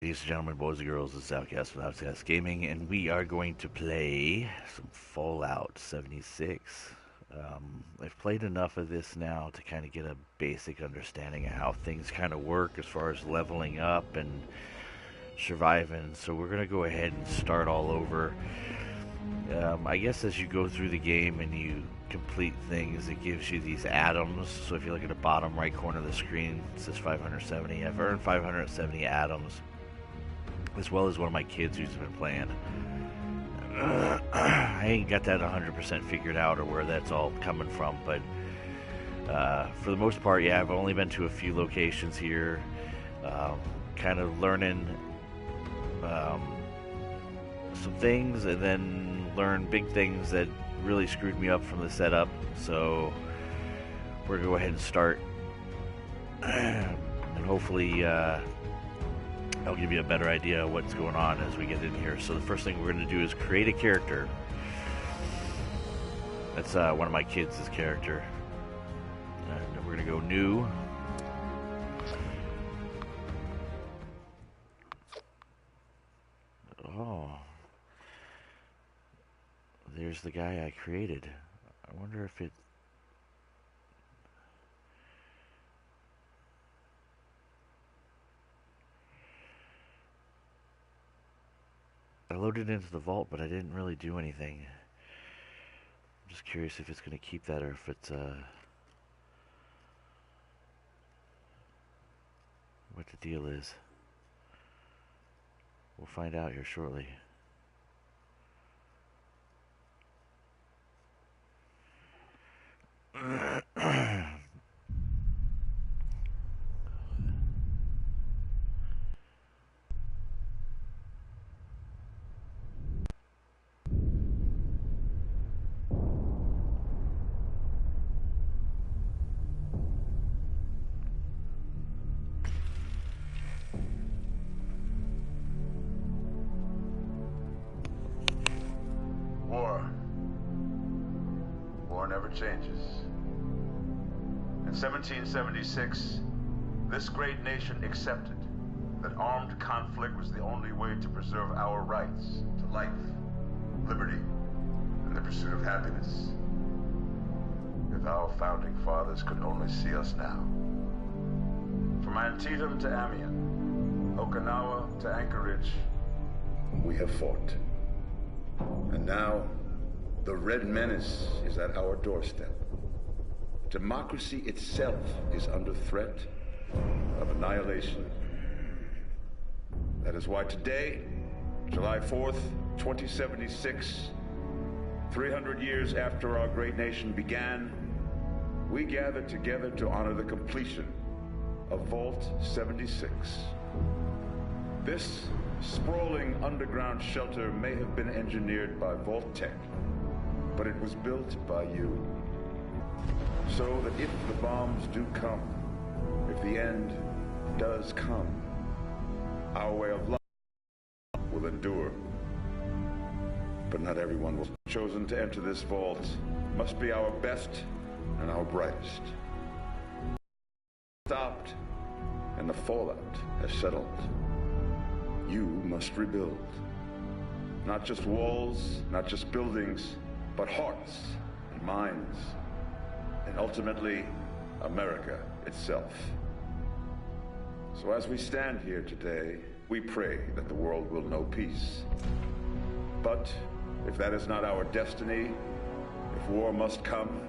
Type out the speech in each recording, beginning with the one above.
Ladies and gentlemen, boys and girls, this is Outcast with Outcast Gaming, and we are going to play some Fallout 76. I've played enough of this now to kind of get a basic understanding of how things kind of work as far as leveling up and surviving, so we're going to go ahead and start all over. I guess as you go through the game and you complete things, it gives you these atoms. So if you look at the bottom right corner of the screen, it says 570. I've earned 570 atoms, as well as one of my kids who's been playing. I ain't got that 100% figured out or where that's all coming from, but for the most part, yeah, I've only been to a few locations here, kind of learning some things, and then learn big things that really screwed me up from the setup. So we're gonna go ahead and start, and hopefully I'll give you a better idea of what's going on as we get in here. So the first thing we're going to do is create a character. That's one of my kids' character. And we're going to go new. Oh. There's the guy I created. I wonder if it... I loaded into the vault, but I didn't really do anything. I'm just curious if it's going to keep that or if it's what the deal is. We'll find out here shortly. War never changes. In 1776, this great nation accepted that armed conflict was the only way to preserve our rights to life, liberty, and the pursuit of happiness. If our founding fathers could only see us now. From Antietam to Amiens, Okinawa to Anchorage, we have fought. And now, the Red Menace is at our doorstep. Democracy itself is under threat of annihilation. That is why today, July 4th, 2076, 300 years after our great nation began, we gather together to honor the completion of Vault 76. This sprawling underground shelter may have been engineered by Vault Tech, but it was built by you. So that if the bombs do come, if the end does come, our way of life will endure. But not everyone was chosen to enter this vault. Must be our best and our brightest. Stopped, and the fallout has settled. You must rebuild. Not just walls, not just buildings, but hearts and minds, and ultimately, America itself. So as we stand here today, we pray that the world will know peace. But if that is not our destiny, if war must come,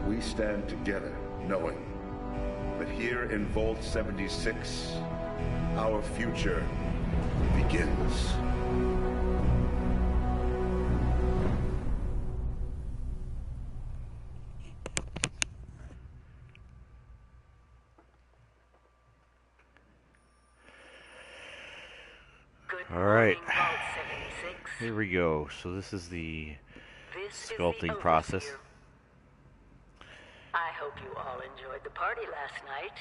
we stand together knowing that here in Vault 76, our future begins. Alright, here we go. So this is the sculpting process. I hope you all enjoyed the party last night,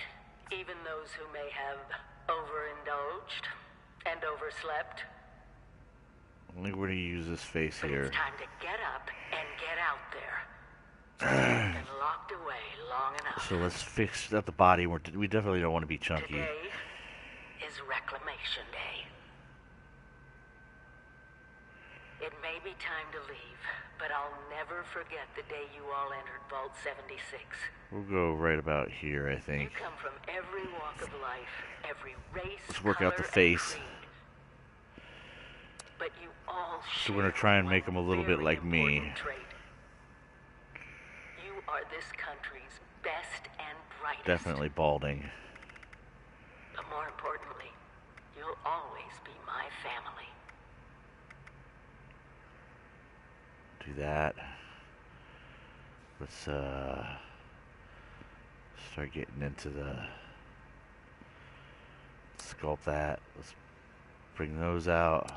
even those who may have overindulged and overslept. I think we're going to use this face But here. it's time to get up and get out there. You've been locked away long enough. So let's fix up the body. We definitely don't want to be chunky. Today, is Reclamation Day. It may be time to leave, but I'll never forget the day you all entered Vault 76. We'll go right about here, I think. You come from every walk of life, every race, Let's work color, out the and face. creed. But you all So we're gonna try and make them a little bit like me. Trait. You are this country's best and brightest. Definitely balding. But more importantly, you'll always be my family. Do that. Let's start getting into the sculpt that. Let's bring those out.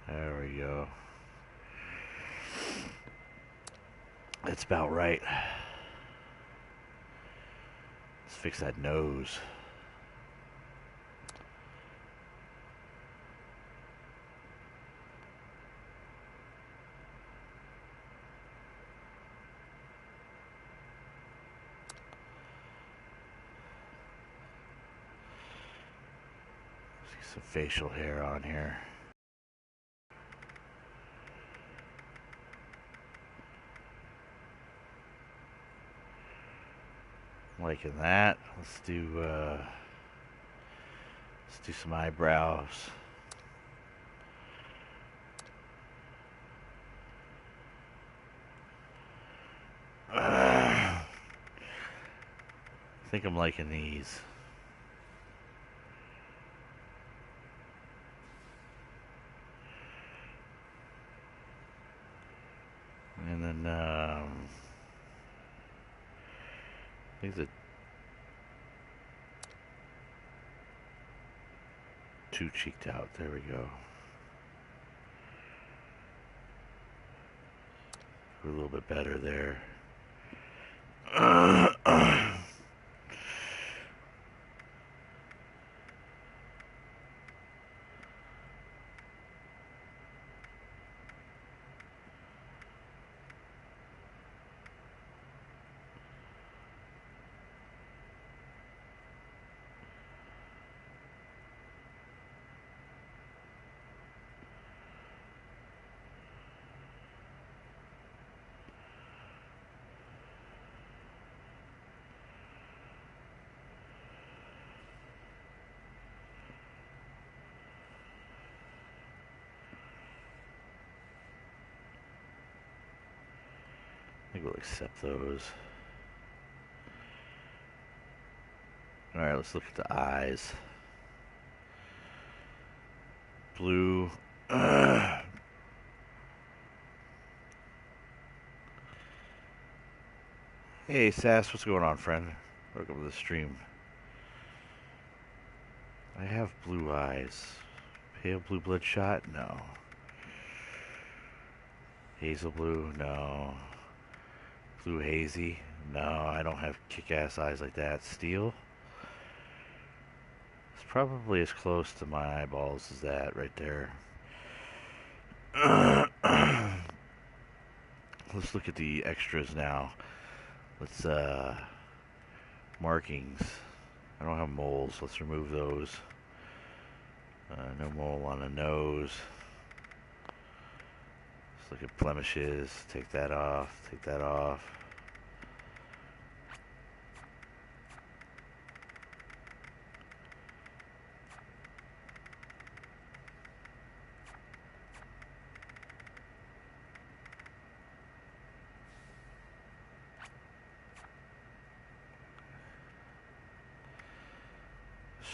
There we go. That's about right. Let's fix that nose. See some facial hair on here. Liking that. Let's do some eyebrows. I think I'm liking these. And then these are too cheeked out. There we go. We're a little bit better there. I think we'll accept those. Alright, let's look at the eyes. Blue. Hey, Sass, what's going on, friend? Welcome to the stream. I have blue eyes. Pale blue bloodshot? No. Hazel blue? No. Blue hazy? No, I don't have kick-ass eyes like that. Steel? It's probably as close to my eyeballs as that right there. Let's look at the extras now. Let's, markings. I don't have moles. Let's remove those. No mole on the nose. Let's look at blemishes. Take that off. Take that off.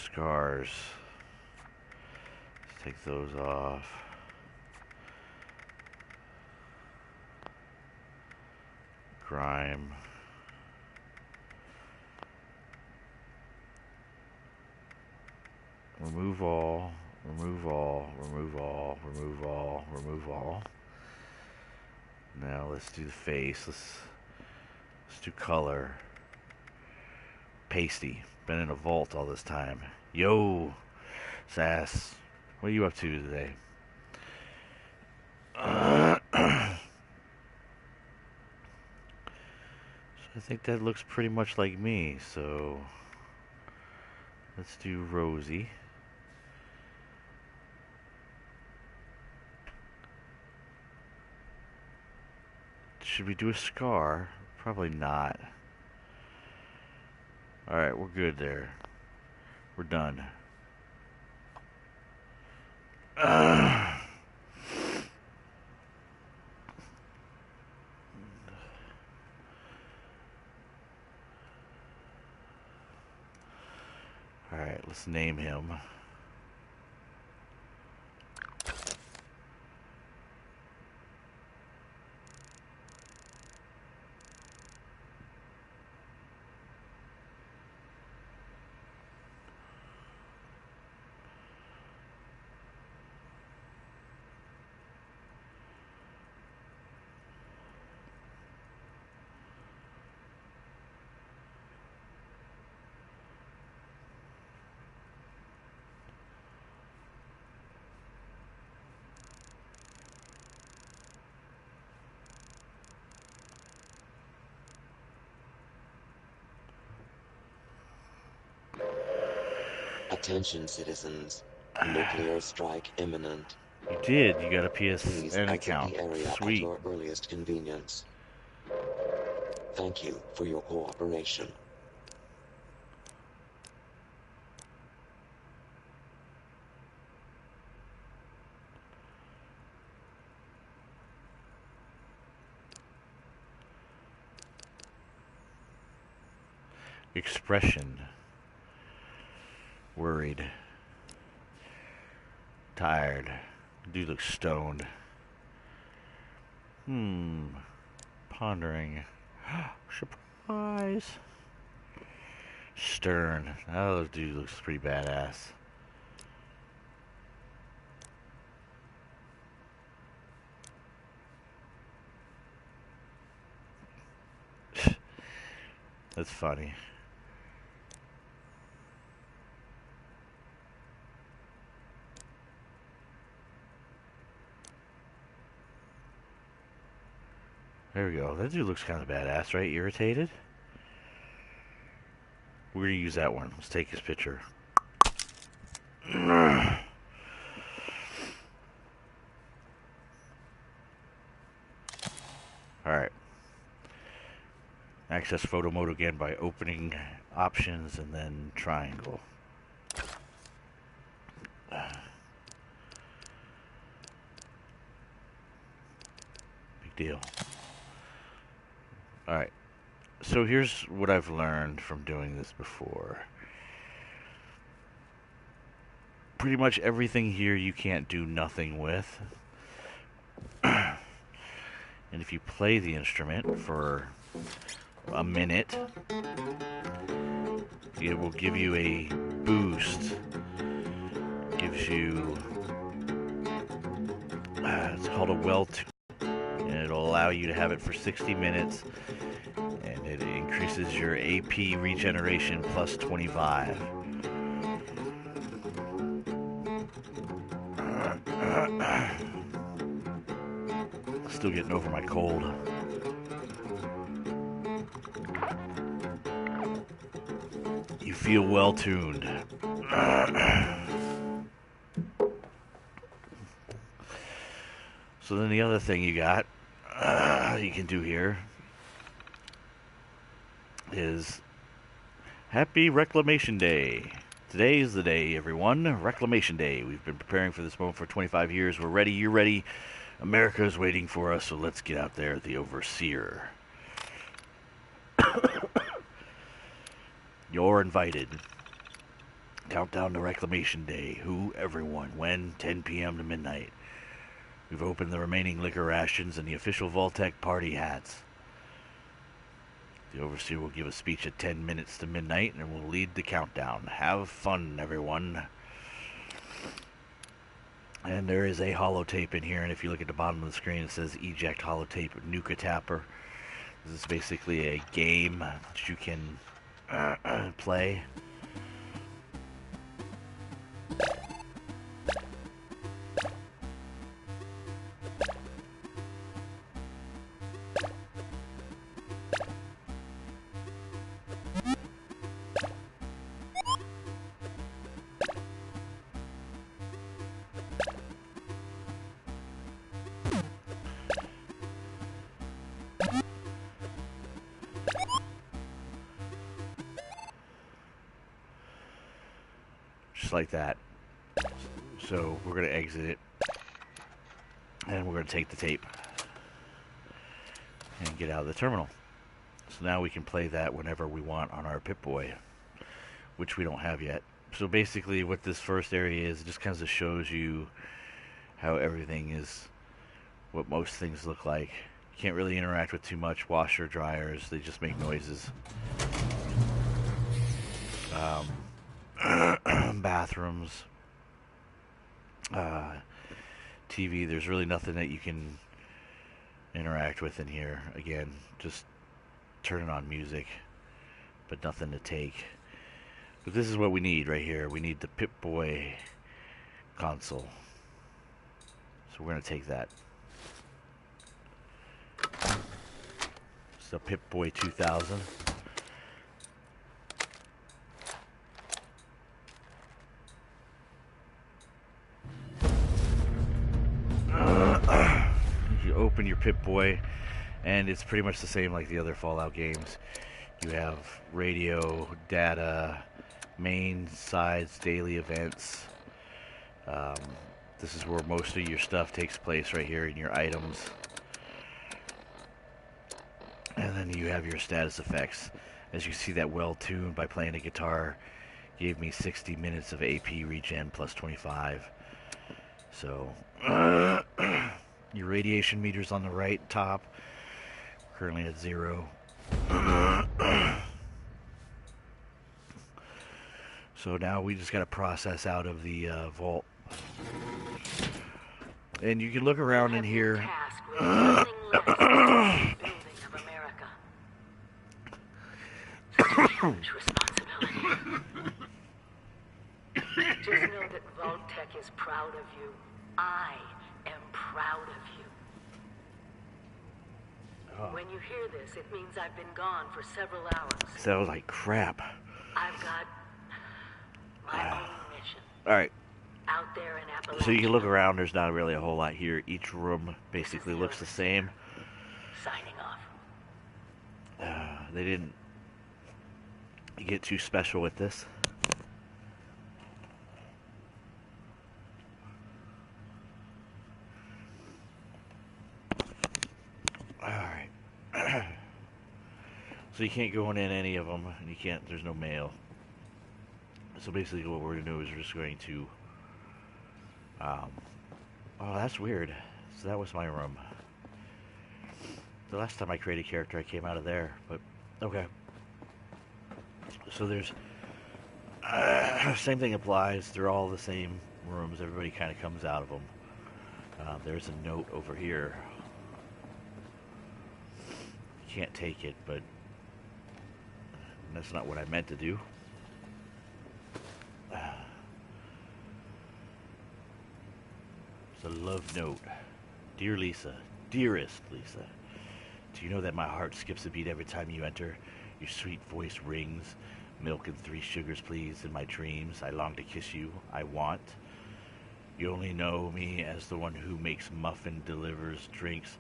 Scars. Let's take those off. Grime. Remove all, remove all, remove all, remove all, remove all. Now let's do the face. Let's do color. Pasty. Been in a vault all this time. Yo, Sass. What are you up to today? So I think that looks pretty much like me, so let's do Rosie. Should we do a scar? Probably not. Alright, we're good there. We're done. Alright, let's name him. Attention citizens, nuclear strike imminent. You did. You got a Please PSN exit account. the area Sweet. at your earliest convenience. Thank you for your cooperation. Expression. Worried. Tired. Dude looks stoned. Pondering. Surprise. Stern. Oh, dude looks pretty badass. That's funny. There we go. That dude looks kind of badass, right? Irritated? We're going to use that one. Let's take his picture. Alright. Access photo mode again by opening options and then triangle. Big deal. Alright. So here's what I've learned from doing this before. Pretty much everything here you can't do nothing with. And if you play the instrument for a minute, it will give you a boost. Gives you, it's called a well tune, and it'll allow you to have it for 60 minutes, and it increases your AP regeneration plus 25. Still getting over my cold. You feel well tuned. So then the other thing you got, you can do here, is Happy Reclamation Day. Today is the day, everyone. Reclamation Day. We've been preparing for this moment for 25 years. We're ready. You're ready. America is waiting for us, so let's get out there, the Overseer. You're invited. Countdown to Reclamation Day. Who, everyone, when, 10 p.m. to midnight. We've opened the remaining liquor rations and the official Voltec party hats. The Overseer will give a speech at 10 minutes to midnight and will lead the countdown. Have fun, everyone. And there is a holotape in here, and if you look at the bottom of the screen, it says Eject Holotape Nuka Tapper. This is basically a game that you can play. Just like that. So we're going to exit it, and we're going to take the tape and get out of the terminal. So now we can play that whenever we want on our Pip-Boy, which we don't have yet. So basically what this first area is, it just kind of shows you how everything is, what most things look like. You can't really interact with too much. Washer, dryers, they just make noises. Bathrooms, TV, there's really nothing that you can interact with in here. Again, just turning on music, but nothing to take. But this is what we need right here. We need the Pip-Boy console. So we're going to take that. It's the Pip-Boy 2000. You open your Pip-Boy, and it's pretty much the same like the other Fallout games. You have radio, data, main, sides, daily events. This is where most of your stuff takes place, right here in your items. And then you have your status effects. As you can see, that well tuned by playing the guitar gave me 60 minutes of AP regen plus 25. So your radiation meter's on the right top, currently at 0. So now we just got to process out of the vault. And you can look around in here. Just know that Vault-Tec is proud of you. I am proud of you. When you hear this, it means I've been gone for several hours. Sounds like crap. I've got my own mission. Alright. Out there in Appalachia. So you can look around, there's not really a whole lot here. Each room basically looks the same. Signing off. They didn't get too special with this. Alright. So you can't go in any of them, and you can't, there's no mail. So basically what we're going to do is we're just going to, oh, that's weird. So that was my room. The last time I created a character, I came out of there, but okay. So there's, same thing applies. They're all the same rooms. Everybody kind of comes out of them. There's a note over here. You can't take it, but that's not what I meant to do. It's a love note. Dear Lisa, dearest Lisa, do you know that my heart skips a beat every time you enter? Your sweet voice rings. Milk and 3 sugars, please. In my dreams, I long to kiss you. I want. You only know me as the one who makes muffin, delivers drinks,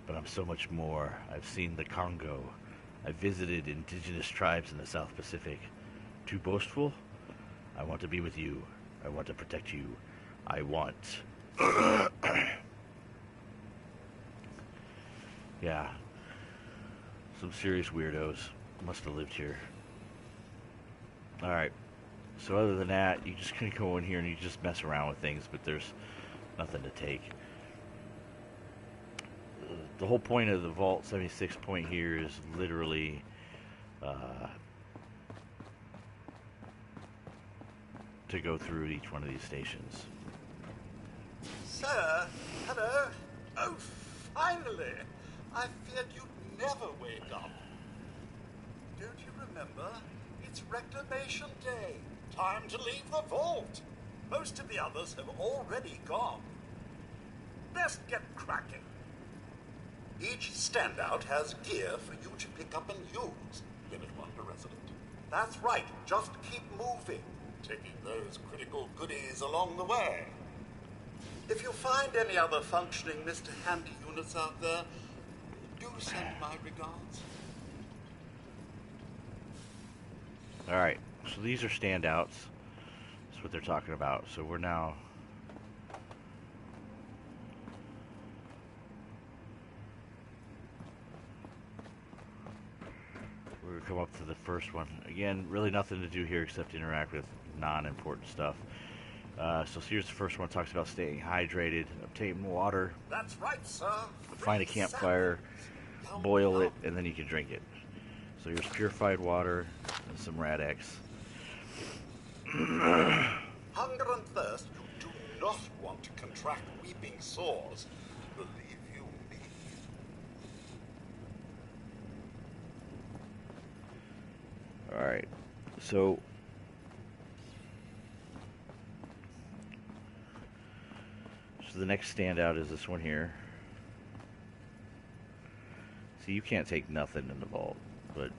but I'm so much more. I've seen the Congo. I've visited indigenous tribes in the South Pacific. Too boastful? I want to be with you. I want to protect you. I want. Yeah. Some serious weirdos must have lived here. Alright. So other than that, you just gonna go in here and you just mess around with things, but there's nothing to take. The whole point of the Vault 76 point here is literally to go through each one of these stations. Sir, hello. Oh, finally. I feared you'd never wake up. Don't you remember? It's Reclamation Day. Time to leave the vault. Most of the others have already gone. Best get cracking. Each standout has gear for you to pick up and use. Limit 1 per resident. That's right. Just keep moving, taking those critical goodies along the way. If you find any other functioning Mr. Handy units out there, do send my regards. Alright, so these are standouts. That's what they're talking about. So we're now... we're going to come up to the first one. Again, really nothing to do here except interact with non-important stuff. So here's the first one. It talks about staying hydrated, obtain water. That's right, sir. Find a campfire, boil it, and then you can drink it. So here's purified water and some Rad-X. Hunger and thirst, you do not want to contract weeping sores. Believe you me. Alright, so the next standout is this one here. See, you can't take nothing in the vault, but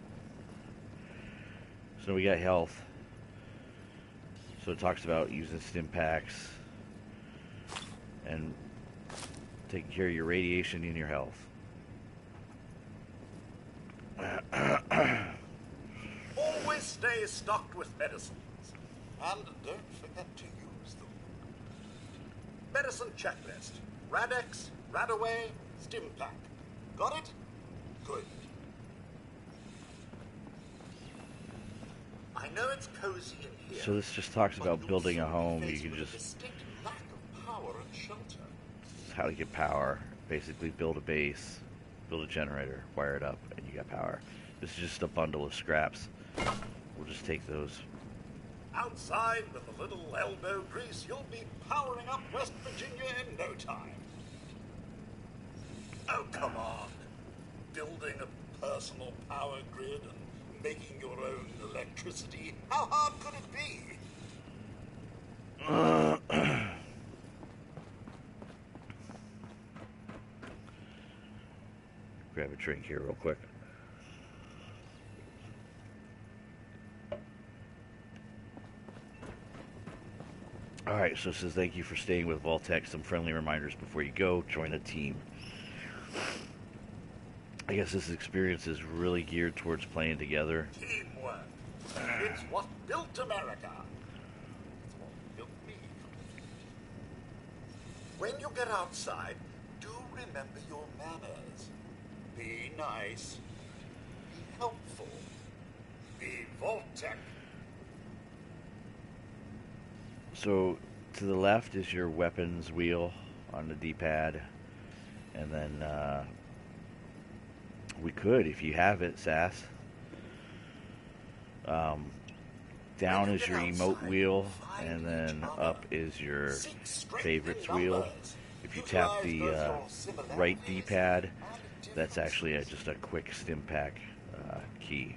so we got health. So it talks about using stim packs and taking care of your radiation and your health. Always stay stocked with medicines. And don't forget to use them. Medicine checklist. Rad-X, Radaway, Stim Pack. Got it? Good. I know it's cozy in here. So this just talks about building a home. You can just... distinct lack of power and shelter. how to get power. Basically build a base, build a generator, wire it up, and you got power. This is just a bundle of scraps. We'll just take those. Outside with a little elbow grease, you'll be powering up West Virginia in no time. Oh, come on. Building a personal power grid and making your own electricity. How hard could it be? Grab a drink here real quick. Alright, so it says thank you for staying with Vault-Tec. Some friendly reminders before you go. Join a team. I guess this experience is really geared towards playing together. Teamwork. It's what built America. It's what built me. When you get outside, do remember your manners. Be nice. Be helpful. Be Vault-Tec. So to the left is your weapons wheel on the D-pad, and then we could, if you have it, Sass. Down is your emote wheel, and then up is your favorites wheel. If you tap the right D-pad, that's actually just a quick stim pack key.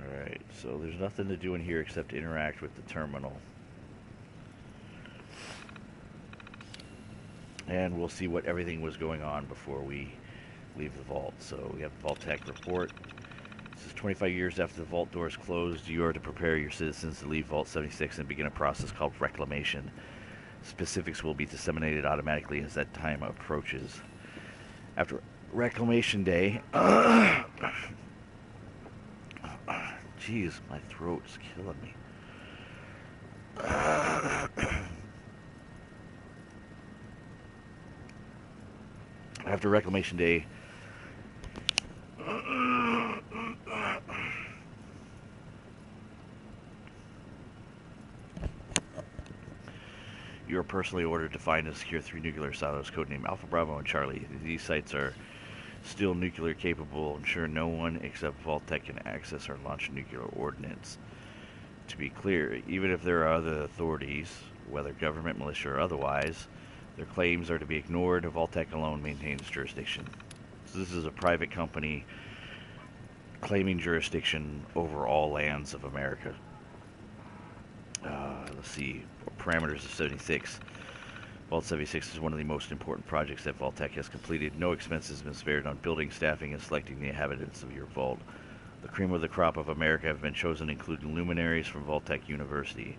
Alright, so there's nothing to do in here except to interact with the terminal. And we'll see what everything was going on before we leave the vault. So we have Vault-Tec report. This is 25 years after the vault doors closed. You are to prepare your citizens to leave Vault 76 and begin a process called reclamation. Specifics will be disseminated automatically as that time approaches. After Reclamation Day... Jeez, my throat is killing me. After Reclamation Day, you are personally ordered to find and secure 3 nuclear silos, codenamed Alpha, Bravo, and Charlie. These sites are still nuclear capable, ensure no one except Vault-Tec can access or launch nuclear ordnance. To be clear, even if there are other authorities, whether government, militia, or otherwise, their claims are to be ignored. Vault-Tec alone maintains jurisdiction. So this is a private company claiming jurisdiction over all lands of America. Let's see, parameters of 76. Vault 76 is one of the most important projects that Vault-Tec has completed. No expenses have been spared on building, staffing, and selecting the inhabitants of your vault. The cream of the crop of America have been chosen, including luminaries from Vault-Tec University.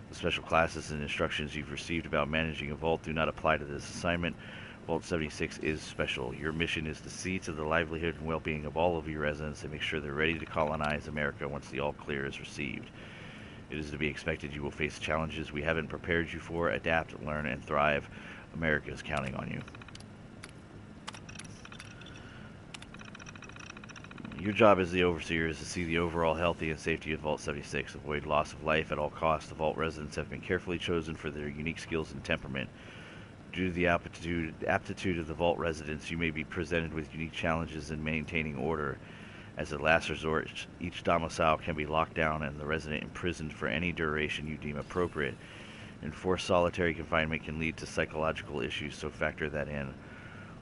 The special classes and instructions you've received about managing a vault do not apply to this assignment. Vault 76 is special. Your mission is to see to the livelihood and well-being of all of your residents and make sure they're ready to colonize America once the all-clear is received. It is to be expected you will face challenges we haven't prepared you for. Adapt, learn, and thrive. America is counting on you. Your job as the Overseer is to see the overall health and safety of Vault 76. Avoid loss of life at all costs. The Vault residents have been carefully chosen for their unique skills and temperament. Due to the aptitude of the Vault residents, you may be presented with unique challenges in maintaining order. As a last resort, each domicile can be locked down and the resident imprisoned for any duration you deem appropriate. Enforced solitary confinement can lead to psychological issues, so factor that in.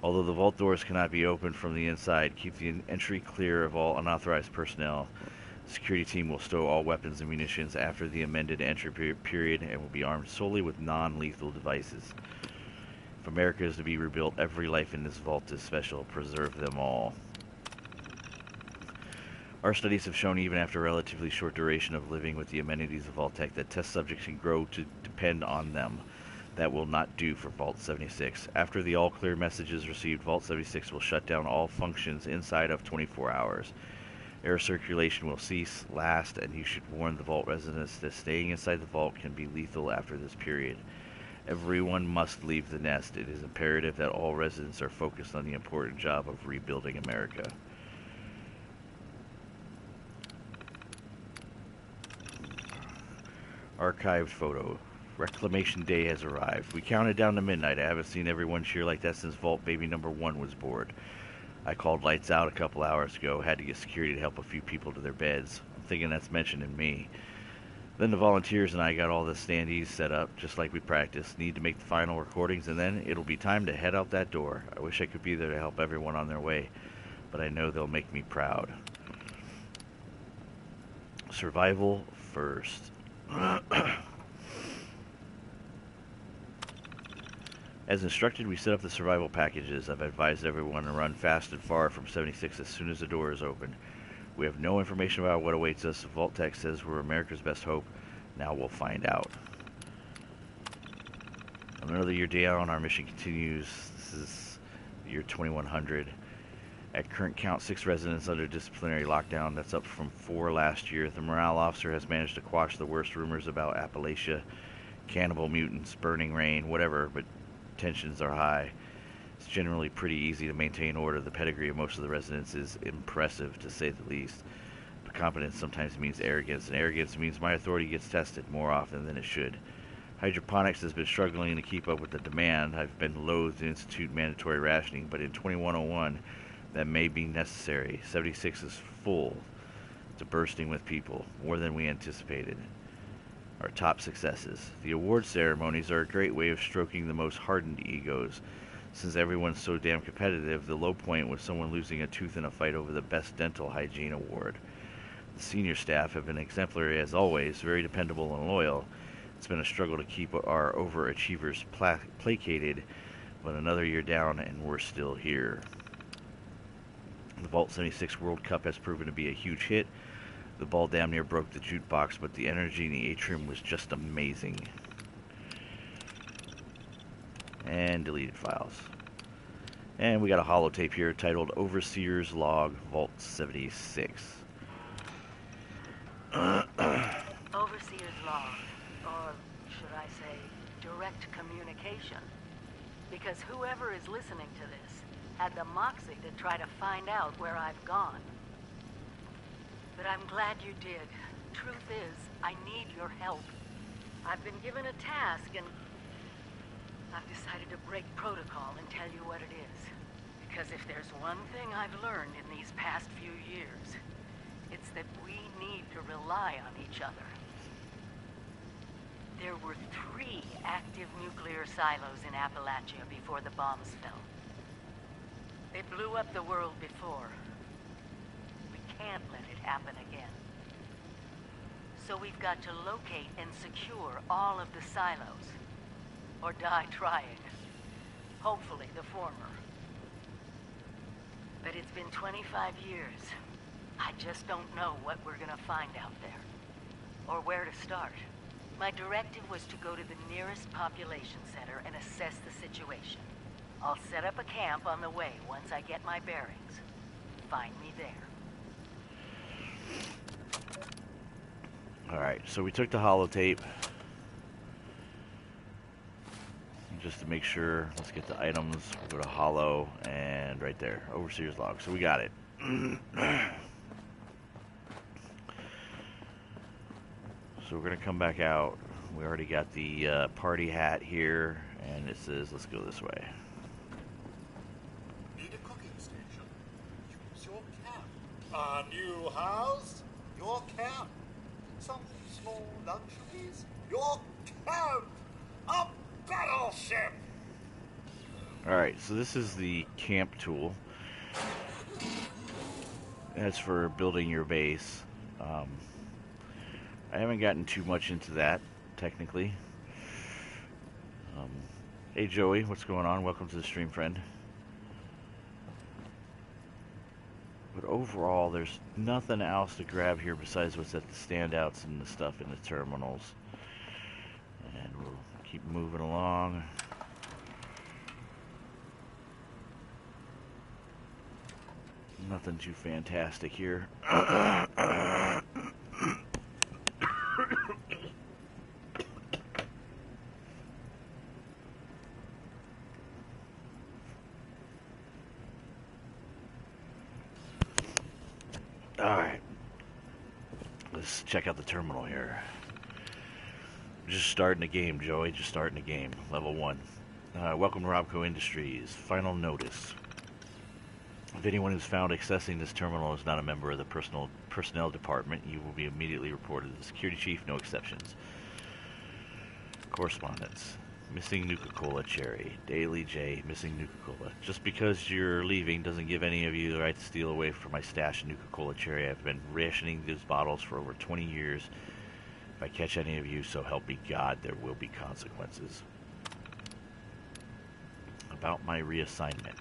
Although the vault doors cannot be opened from the inside, keep the entry clear of all unauthorized personnel. The security team will stow all weapons and munitions after the amended entry period and will be armed solely with non-lethal devices. If America is to be rebuilt, every life in this vault is special. Preserve them all. Our studies have shown, even after a relatively short duration of living with the amenities of Vault-Tec, that test subjects can grow to depend on them. That will not do for Vault 76. After the all-clear message is received, Vault 76 will shut down all functions inside of 24 hours. Air circulation will cease, last, and you should warn the Vault residents that staying inside the vault can be lethal after this period. Everyone must leave the nest. It is imperative that all residents are focused on the important job of rebuilding America. Archived photo. Reclamation Day has arrived. We counted down to midnight. I haven't seen everyone cheer like that since Vault Baby number 1 was bored. I called lights out a couple hours ago. Had to get security to help a few people to their beds. I'm thinking that's mentioning me. Then the volunteers and I got all the standees set up, just like we practiced. Need to make the final recordings, and then it'll be time to head out that door. I wish I could be there to help everyone on their way, but I know they'll make me proud. Survival first. As instructed, we set up the survival packages. I've advised everyone to run fast and far from 76 as soon as the door is open. We have no information about what awaits us. Vault-Tec says we're America's best hope. Now we'll find out. Another year down, our mission continues. This is year 2100. At current count, 6 residents under disciplinary lockdown. That's up from 4 last year. The morale officer has managed to quash the worst rumors about Appalachia, cannibal mutants, burning rain, whatever, but tensions are high. It's generally pretty easy to maintain order. The pedigree of most of the residents is impressive, to say the least. But competence sometimes means arrogance, and arrogance means my authority gets tested more often than it should. Hydroponics has been struggling to keep up with the demand. I've been loath to institute mandatory rationing, but in 2101, that may be necessary. 76 is full to bursting with people, more than we anticipated. Our top successes. The award ceremonies are a great way of stroking the most hardened egos. Since everyone's so damn competitive, the low point was someone losing a tooth in a fight over the Best Dental Hygiene Award. The senior staff have been exemplary as always, very dependable and loyal. It's been a struggle to keep our overachievers placated, but another year down and we're still here. The Vault 76 World Cup has proven to be a huge hit. The ball damn near broke the jukebox, but the energy in the atrium was just amazing. And deleted files. And we got a holotape here titled Overseer's Log, Vault 76. Overseer's log, or should I say, direct communication. Because whoever is listening to this had the moxie to try to find out where I've gone. But I'm glad you did. Truth is, I need your help. I've been given a task and I've decided to break protocol and tell you what it is. Because if there's one thing I've learned in these past few years, it's that we need to rely on each other. There were 3 active nuclear silos in Appalachia before the bombs fell. They blew up the world before. We can't let it happen again. So we've got to locate and secure all of the silos. Or die trying. Hopefully the former. But it's been 25 years. I just don't know what we're gonna find out there. Or where to start. My directive was to go to the nearest population center and assess the situation. I'll set up a camp on the way once I get my bearings. Find me there. Alright, so we took the holotape. Just to make sure, let's get the items. We'll go to holo, and right there, overseer's log. So we got it. So we're gonna come back out. We already got the party hat here, and it says, let's go this way. Need a cooking station? Use your camp. A new house? Your camp. Some small luxuries? Your camp. A battleship. Alright, so this is the camp tool. That's for building your base. I haven't gotten too much into that, technically. Hey Joey, what's going on? Welcome to the stream, friend. But overall, there's nothing else to grab here besides what's at the standouts and the stuff in the terminals. And we'll keep moving along. Nothing too fantastic here. Alright. Let's check out the terminal here. Just starting the game, Joey. Just starting the game. Level 1. Welcome to Robco Industries. Final notice. If anyone who's found accessing this terminal is not a member of the personnel department, you will be immediately reported to the security chief, no exceptions. Correspondence. Missing Nuka-Cola Cherry. Daily J. Missing Nuka-Cola. Just because you're leaving doesn't give any of you the right to steal away from my stash of Nuka-Cola Cherry. I've been rationing these bottles for over 20 years. If I catch any of you, so help me God, there will be consequences. About my reassignment.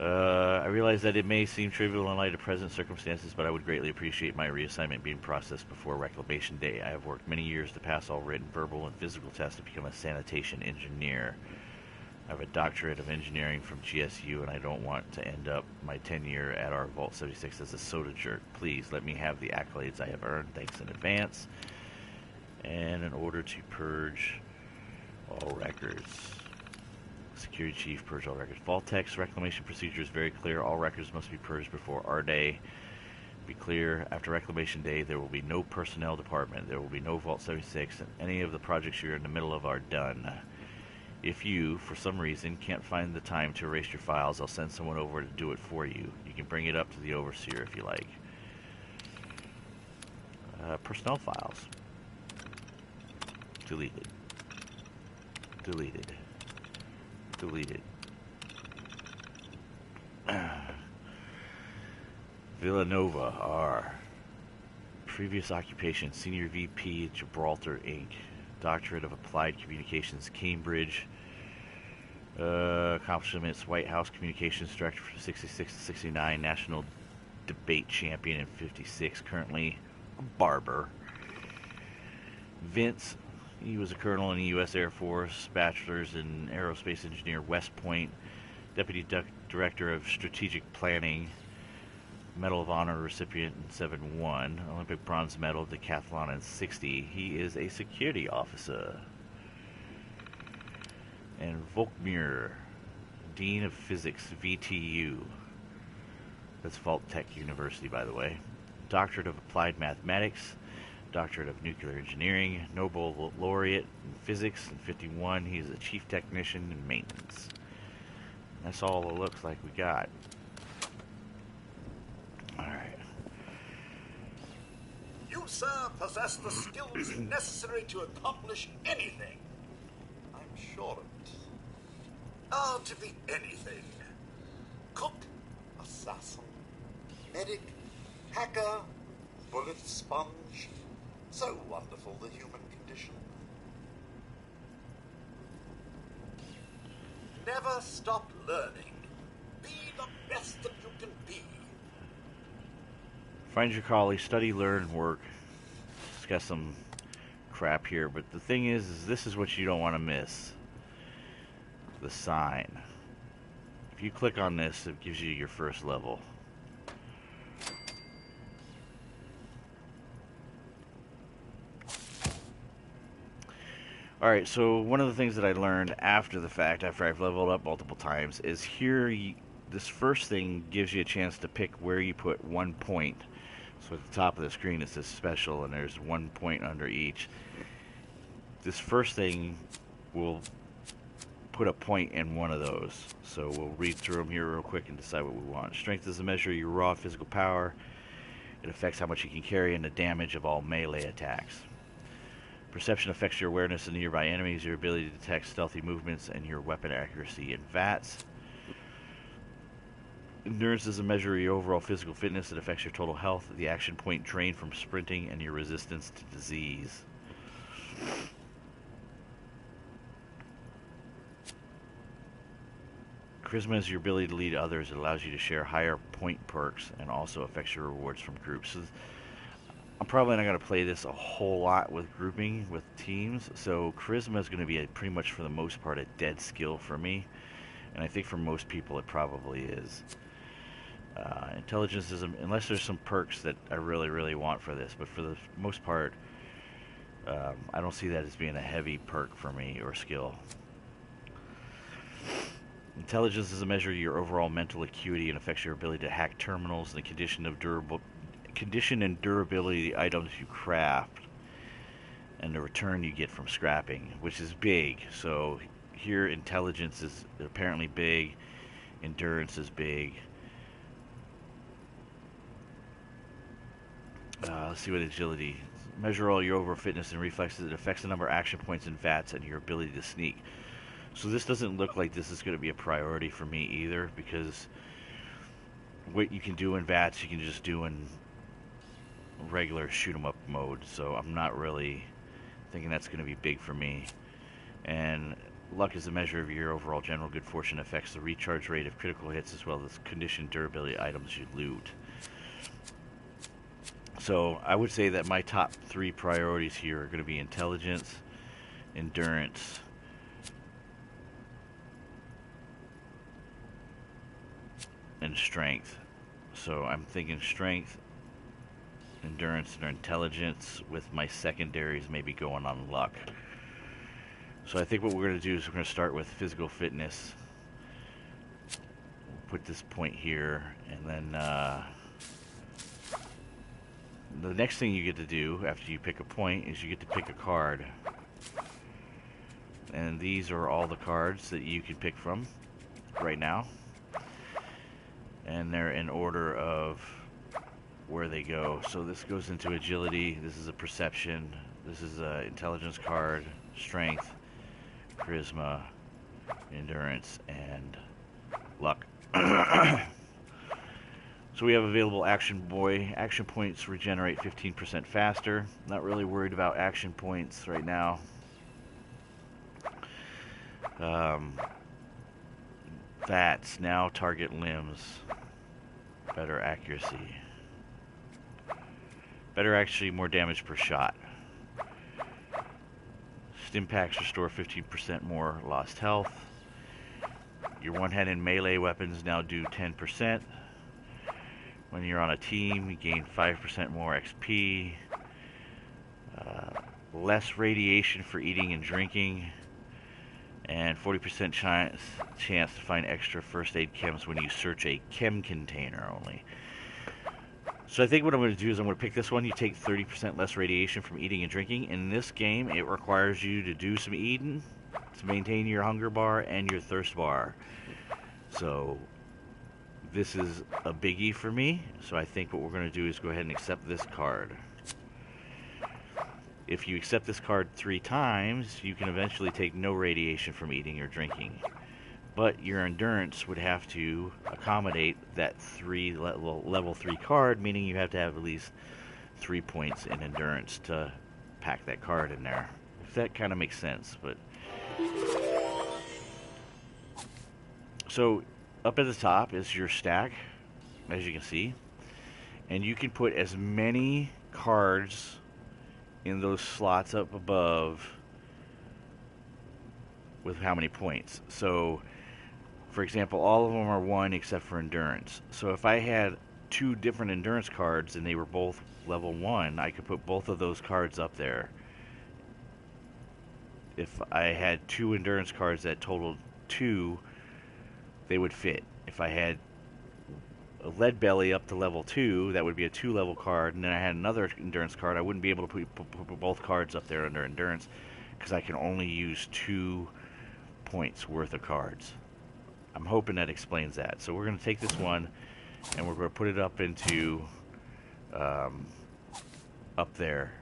I realize that it may seem trivial in light of present circumstances, but I would greatly appreciate my reassignment being processed before Reclamation Day. I have worked many years to pass all written, verbal, and physical tests to become a sanitation engineer. I have a doctorate of engineering from GSU, and I don't want to end up my tenure at our Vault 76 as a soda jerk. Please let me have the accolades I have earned. Thanks in advance. And in order to purge all records. Security Chief, purge all records. Vault-Tec's reclamation procedure is very clear. All records must be purged before our day. Be clear, after Reclamation Day, there will be no personnel department. There will be no Vault 76, and any of the projects you're in the middle of are done. If you, for some reason, can't find the time to erase your files, I'll send someone over to do it for you. You can bring it up to the Overseer if you like. Personnel files. Deleted. Deleted. Deleted. Villanova R. Previous occupation, Senior VP at Gibraltar Inc. Doctorate of Applied Communications, Cambridge. Accomplishments, White House Communications Director from 66 to 69. National Debate Champion in 56. Currently a barber. Vince. He was a colonel in the U.S. Air Force, bachelor's in aerospace engineer, West Point, deputy director of strategic planning, Medal of Honor recipient in 71, Olympic bronze medal, decathlon in 60. He is a security officer. And Volkmir, Dean of Physics, VTU. That's Vault Tech University, by the way. Doctorate of Applied Mathematics, Doctorate of Nuclear Engineering, Nobel Laureate in Physics. In 51, he's a Chief Technician in Maintenance. That's all it looks like we got. Alright. You, sir, possess the skills necessary to accomplish anything. I'm sure of it. Oh, to be anything. Cook, assassin, medic, hacker, bullet sponge. So wonderful, the human condition. Never stop learning. Be the best that you can be. Find your calling, study, learn, and work. It's got some crap here, but the thing is this is what you don't want to miss. The sign. If you click on this, it gives you your first level. Alright, so one of the things that I learned after the fact, after I've leveled up multiple times, is here, this first thing gives you a chance to pick where you put 1 point. So at the top of the screen it says special, and there's 1 point under each. This first thing will put a point in one of those. So we'll read through them here real quick and decide what we want. Strength is a measure of your raw physical power. It affects how much you can carry and the damage of all melee attacks. Perception affects your awareness of nearby enemies, your ability to detect stealthy movements, and your weapon accuracy in VATS. Endurance is a measure of your overall physical fitness. It affects your total health, the action point drain from sprinting, and your resistance to disease. Charisma is your ability to lead others. It allows you to share higher point perks and also affects your rewards from groups. So I'm probably not going to play this a whole lot with grouping with teams, so Charisma is going to be pretty much for the most part a dead skill for me, and I think for most people it probably is. Intelligence is, unless there's some perks that I really want for this, but for the most part, I don't see that as being a heavy perk for me or skill. Intelligence is a measure of your overall mental acuity and affects your ability to hack terminals and the condition and durability of the items you craft and the return you get from scrapping, which is big. So here intelligence is apparently big, endurance is big. Let's see what agility. Measure all your overall fitness and reflexes. It affects the number of action points in VATS and your ability to sneak. So this doesn't look like this is going to be a priority for me either, because what you can do in VATS you can just do in regular shoot 'em up mode, so I'm not really thinking that's going to be big for me. And luck is a measure of your overall general good fortune, affects the recharge rate of critical hits as well as condition durability items you loot. So I would say that my top 3 priorities here are going to be intelligence, endurance, and strength. So I'm thinking strength, endurance, and intelligence, with my secondaries maybe going on luck. So I think what we're going to do is we're going to start with physical fitness. We'll put this point here, and then the next thing you get to do after you pick a point is you get to pick a card. And these are all the cards that you can pick from right now. And they're in order of where they go. So this goes into agility, this is a perception, this is a intelligence card, strength, charisma, endurance, and luck. So we have available Action Boy. Action points regenerate 15% faster. Not really worried about action points right now. That's now target limbs. Better accuracy. Better actually, more damage per shot. Stim packs restore 15% more lost health. Your one-handed melee weapons now do 10%. When you're on a team, you gain 5% more XP. Less radiation for eating and drinking. and 40% chance to find extra first aid chems when you search a chem container only. So I think what I'm going to do is I'm going to pick this one. You take 30% less radiation from eating and drinking. In this game, it requires you to do some eating to maintain your hunger bar and your thirst bar. So this is a biggie for me. So I think what we're going to do is go ahead and accept this card. If you accept this card 3 times, you can eventually take no radiation from eating or drinking. But your endurance would have to accommodate that level 3 card, meaning you have to have at least 3 points in endurance to pack that card in there. If that kind of makes sense. But so up at the top is your stack, as you can see, and you can put as many cards in those slots up above with how many points. So for example, all of them are 1 except for endurance. So if I had 2 different endurance cards and they were both level 1, I could put both of those cards up there. If I had 2 endurance cards that totaled 2, they would fit. If I had a lead belly up to level 2, that would be a 2 level card, and then I had another endurance card, I wouldn't be able to put both cards up there under endurance because I can only use 2 points worth of cards. I'm hoping that explains that. So we're going to take this one and we're going to put it up into up there,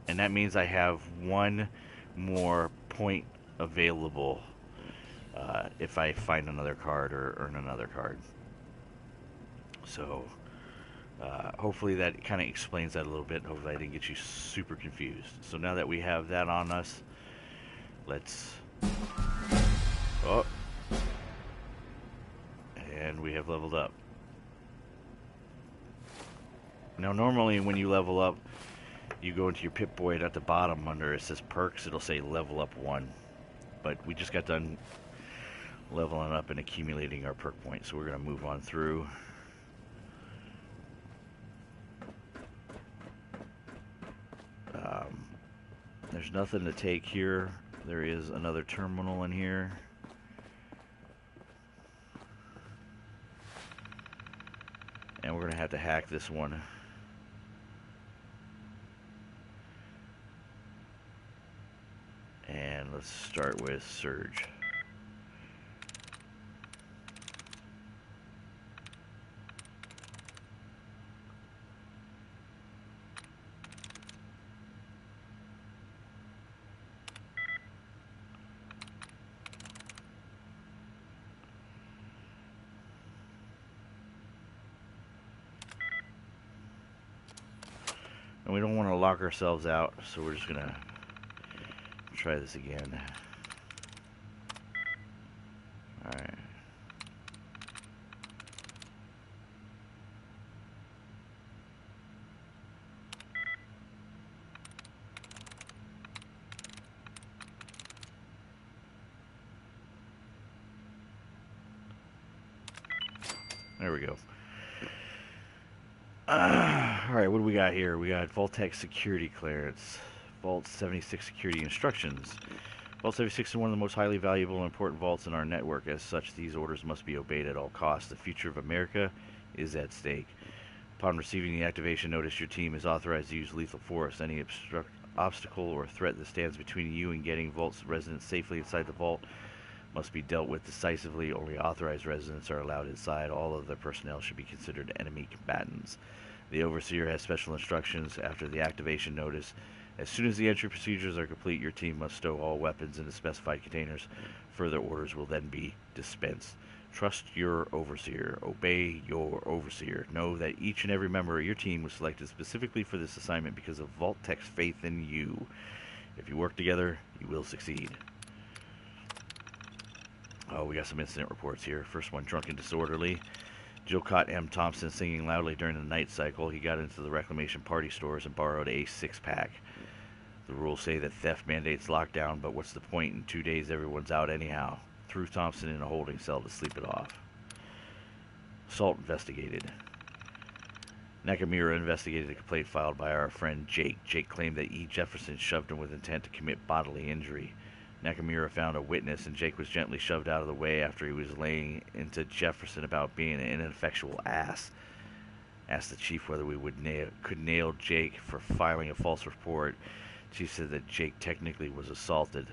and that means I have 1 more point available if I find another card or earn another card. So hopefully that kind of explains that a little bit. Hopefully I didn't get you super confused. So now that we have that on us, let's and we have leveled up. Now normally when you level up, you go into your Pip-Boy, and at the bottom under it says perks, it'll say level up 1. But we just got done leveling up and accumulating our perk points, so we're going to move on through. There's nothing to take here. There is another terminal in here. And we're going to have to hack this one. And let's start with Surge. And we don't want to lock ourselves out, so we're just going to try this again. Alright. There we go. Alright, what do we got here? We got Vault-Tec security clearance. Vault 76 security instructions. Vault 76 is one of the most highly valuable and important vaults in our network. As such, these orders must be obeyed at all costs. The future of America is at stake. Upon receiving the activation notice, your team is authorized to use lethal force. Any obstacle or threat that stands between you and getting Vault's residents safely inside the vault must be dealt with decisively. Only authorized residents are allowed inside. All of the personnel should be considered enemy combatants. The Overseer has special instructions after the activation notice. As soon as the entry procedures are complete, your team must stow all weapons in the specified containers. Further orders will then be dispensed. Trust your Overseer. Obey your Overseer. Know that each and every member of your team was selected specifically for this assignment because of Vault-Tec's faith in you. If you work together, you will succeed. Oh, we got some incident reports here. First one, drunk and disorderly. Jill caught M. Thompson singing loudly during the night cycle. He got into the reclamation party stores and borrowed a 6-pack. The rules say that theft mandates lockdown, but what's the point? In 2 days, everyone's out anyhow. Threw Thompson in a holding cell to sleep it off. Assault investigated. Nakamura investigated a complaint filed by our friend Jake. Jake claimed that E. Jefferson shoved him with intent to commit bodily injury. Nakamura found a witness, and Jake was gently shoved out of the way after he was laying into Jefferson about being an ineffectual ass. Asked the chief whether we could nail Jake for filing a false report. Chief said that Jake technically was assaulted,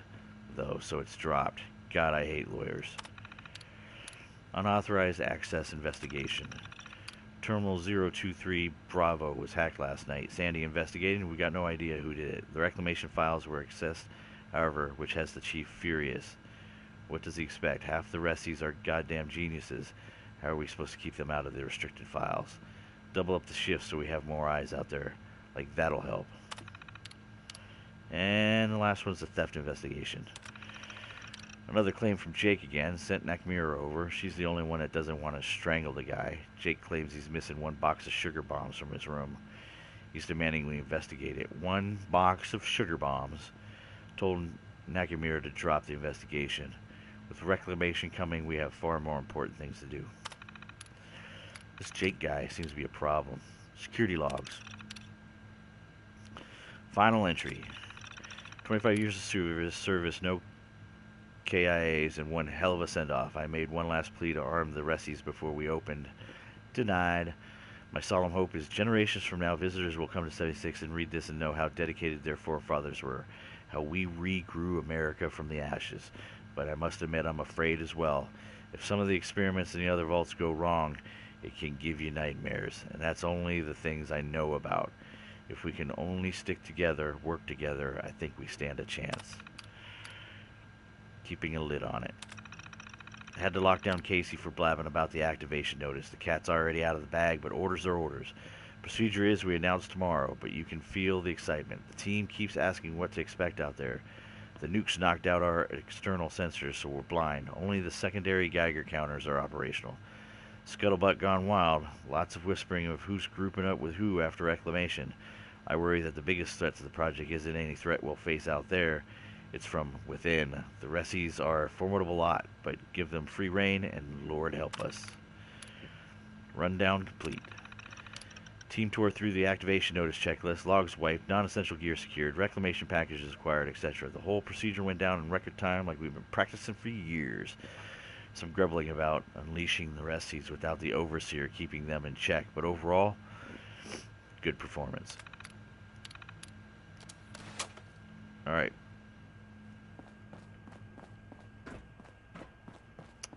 though, so it's dropped. God, I hate lawyers. Unauthorized access investigation. Terminal 023 Bravo was hacked last night. Sandy investigated, and we got no idea who did it. The reclamation files were accessed, however, which has the chief furious. What does he expect? Half the resties are goddamn geniuses. How are we supposed to keep them out of the restricted files? Double up the shifts so we have more eyes out there. Like, that'll help. And the last one's the theft investigation. Another claim from Jake again. Sent Nakamura over. She's the only one that doesn't want to strangle the guy. Jake claims he's missing one box of sugar bombs from his room. He's demanding we investigate it. One box of sugar bombs. Told Nakamura to drop the investigation. With reclamation coming, we have far more important things to do. This Jake guy seems to be a problem. Security logs. Final entry. 25 years of service, no KIAs, and one hell of a send-off. I made one last plea to arm the resties before we opened. Denied. My solemn hope is generations from now, visitors will come to 76 and read this and know how dedicated their forefathers were, how we regrew America from the ashes. But I must admit, I'm afraid as well. If some of the experiments in the other vaults go wrong, it can give you nightmares, and that's only the things I know about. If we can only stick together, work together, I think we stand a chance. Keeping a lid on it. I had to lock down Casey for blabbing about the activation notice. The cat's already out of the bag, but orders are orders. Procedure is we announce tomorrow, but you can feel the excitement. The team keeps asking what to expect out there. The nukes knocked out our external sensors, so we're blind. Only the secondary Geiger counters are operational. Scuttlebutt gone wild. Lots of whispering of who's grouping up with who after reclamation. I worry that the biggest threat to the project isn't any threat we'll face out there. It's from within. The Resties are a formidable lot, but give them free rein and Lord help us. Rundown complete. Team tore through the activation notice checklist, logs wiped, non-essential gear secured, reclamation packages acquired, etc. The whole procedure went down in record time like we've been practicing for years. Some grumbling about unleashing the Resties without the Overseer keeping them in check, but overall, good performance. Alright.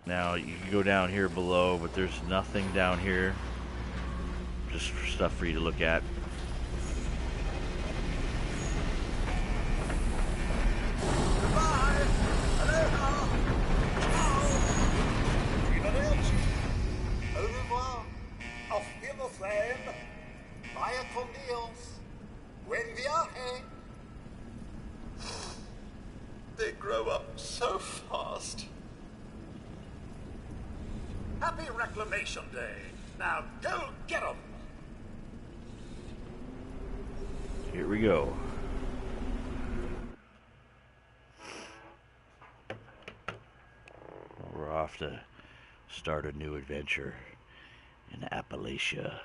Now, you can go down here below, but there's nothing down here. Just stuff for you to look at. Goodbye! Aloha! Ciao! Arrivederci! Au revoir! Auf Wiedersehen! Vaya con Dios! Buen viaje! They grow up so fast. Happy Reclamation Day! Now go get 'em! Here we go. We're off to start a new adventure in Appalachia.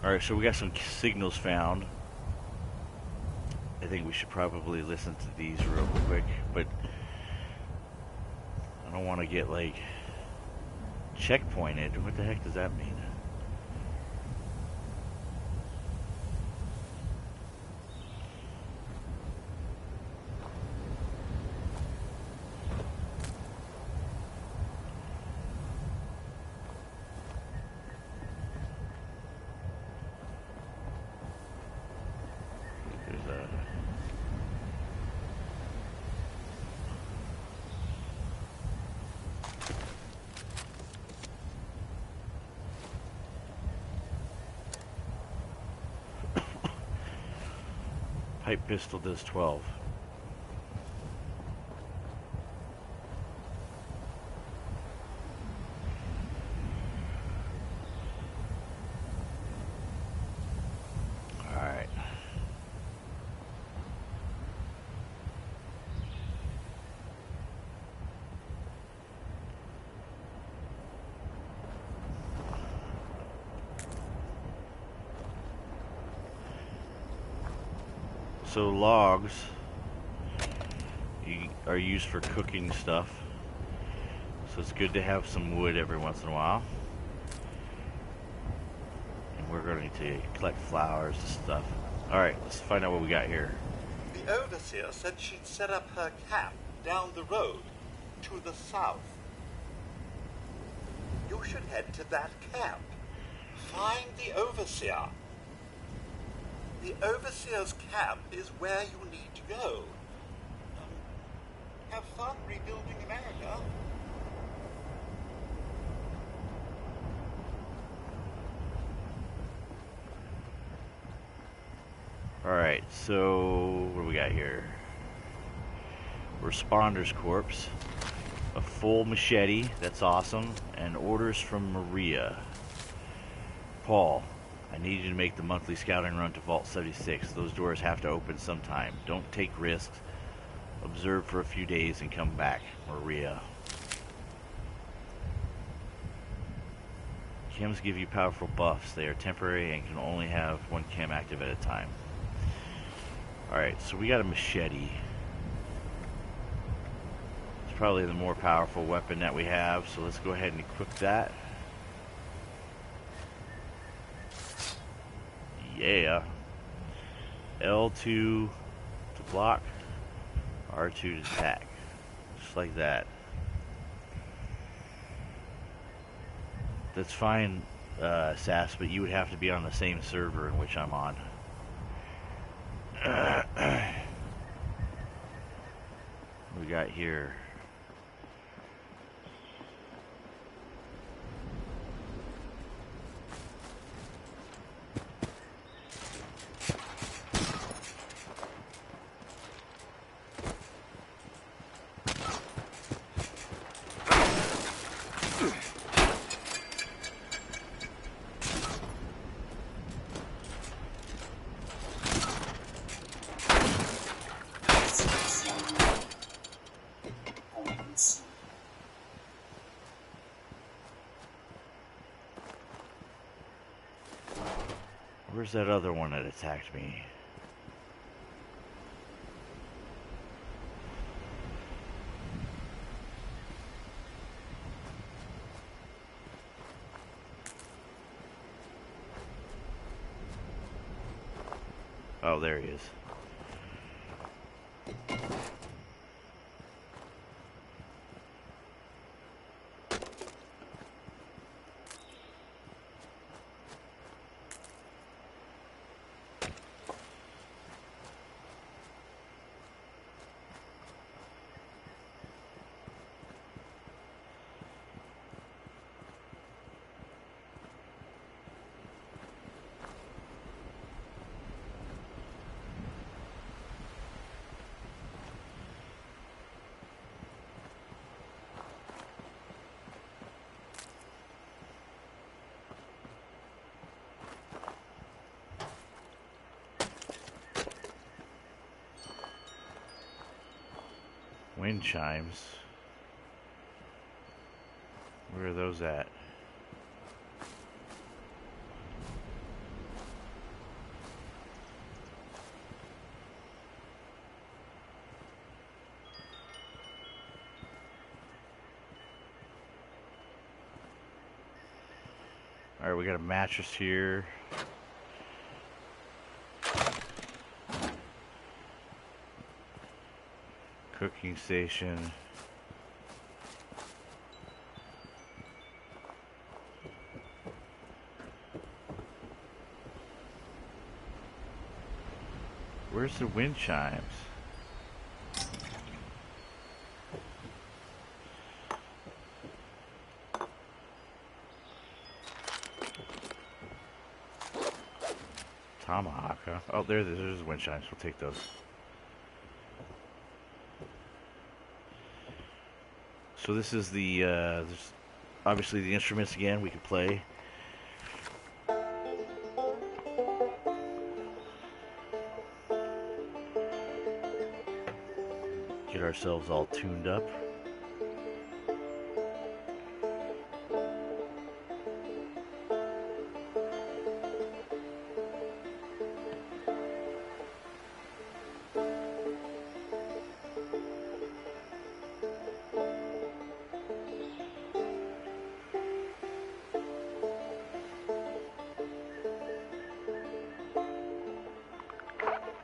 Alright, so we got some signals found. I think we should probably listen to these real quick, but I don't want to get, like, checkpointed. What the heck does that mean? Pipe pistol does 12. So logs are used for cooking stuff. So it's good to have some wood every once in a while. And we're going to collect flowers and stuff. Alright, let's find out what we got here. The overseer said she'd set up her camp down the road to the south. You should head to that camp. Find the overseer. The overseer's camp is where you need to go. Have fun rebuilding America. Alright, so what do we got here? Responder's corpse. A full machete, that's awesome. And orders from Maria. Paul, I need you to make the monthly scouting run to Vault 76. Those doors have to open sometime. Don't take risks. Observe for a few days and come back. Maria. Chems give you powerful buffs. They are temporary and can only have one chem active at a time. Alright, so we got a machete. It's probably the more powerful weapon that we have, so let's go ahead and equip that. Yeah. L2 to block, R2 to attack. Just like that. That's fine, Sass, but you would have to be on the same server in which I'm on. What we got here? Where's that other one that attacked me? Oh, there he is. Wind chimes. Where are those at? Alright, we got a mattress here. Cooking station. Where's the wind chimes? Tomahawk, huh? Oh, there's the wind chimes. We'll take those. So this is the, obviously the instruments again we can play. Get ourselves all tuned up.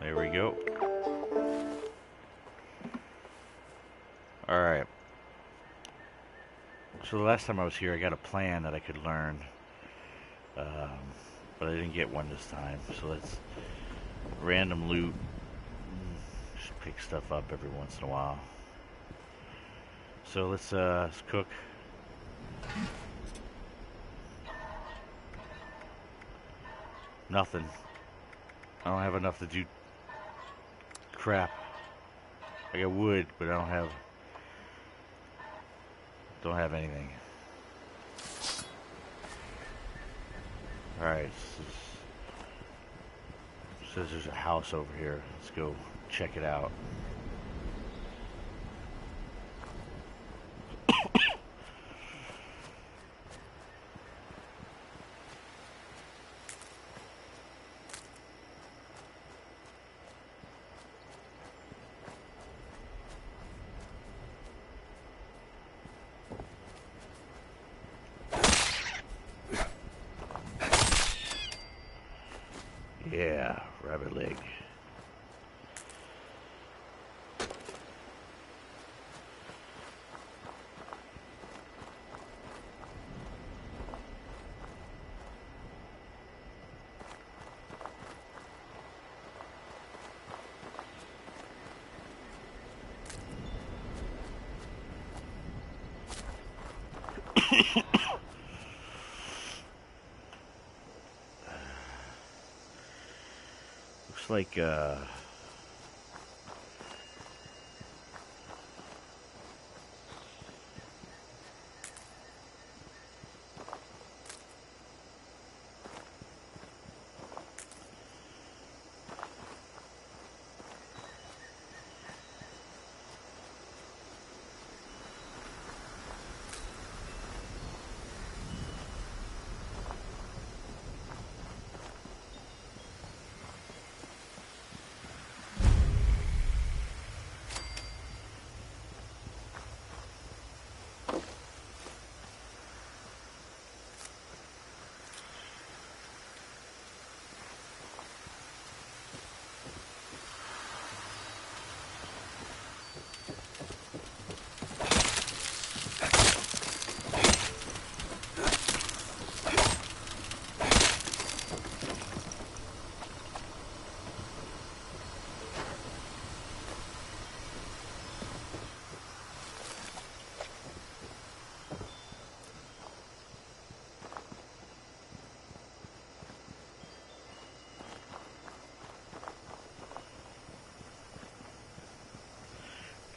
There we go. Alright. So the last time I was here, I got a plan that I could learn. But I didn't get one this time. So let's random loot. Just pick stuff up every once in a while. So let's cook. Nothing. I don't have enough to do crap. I got wood, but I don't have anything. Alright, says there's a house over here. Let's go check it out. Yeah, rabbit leg. Looks like a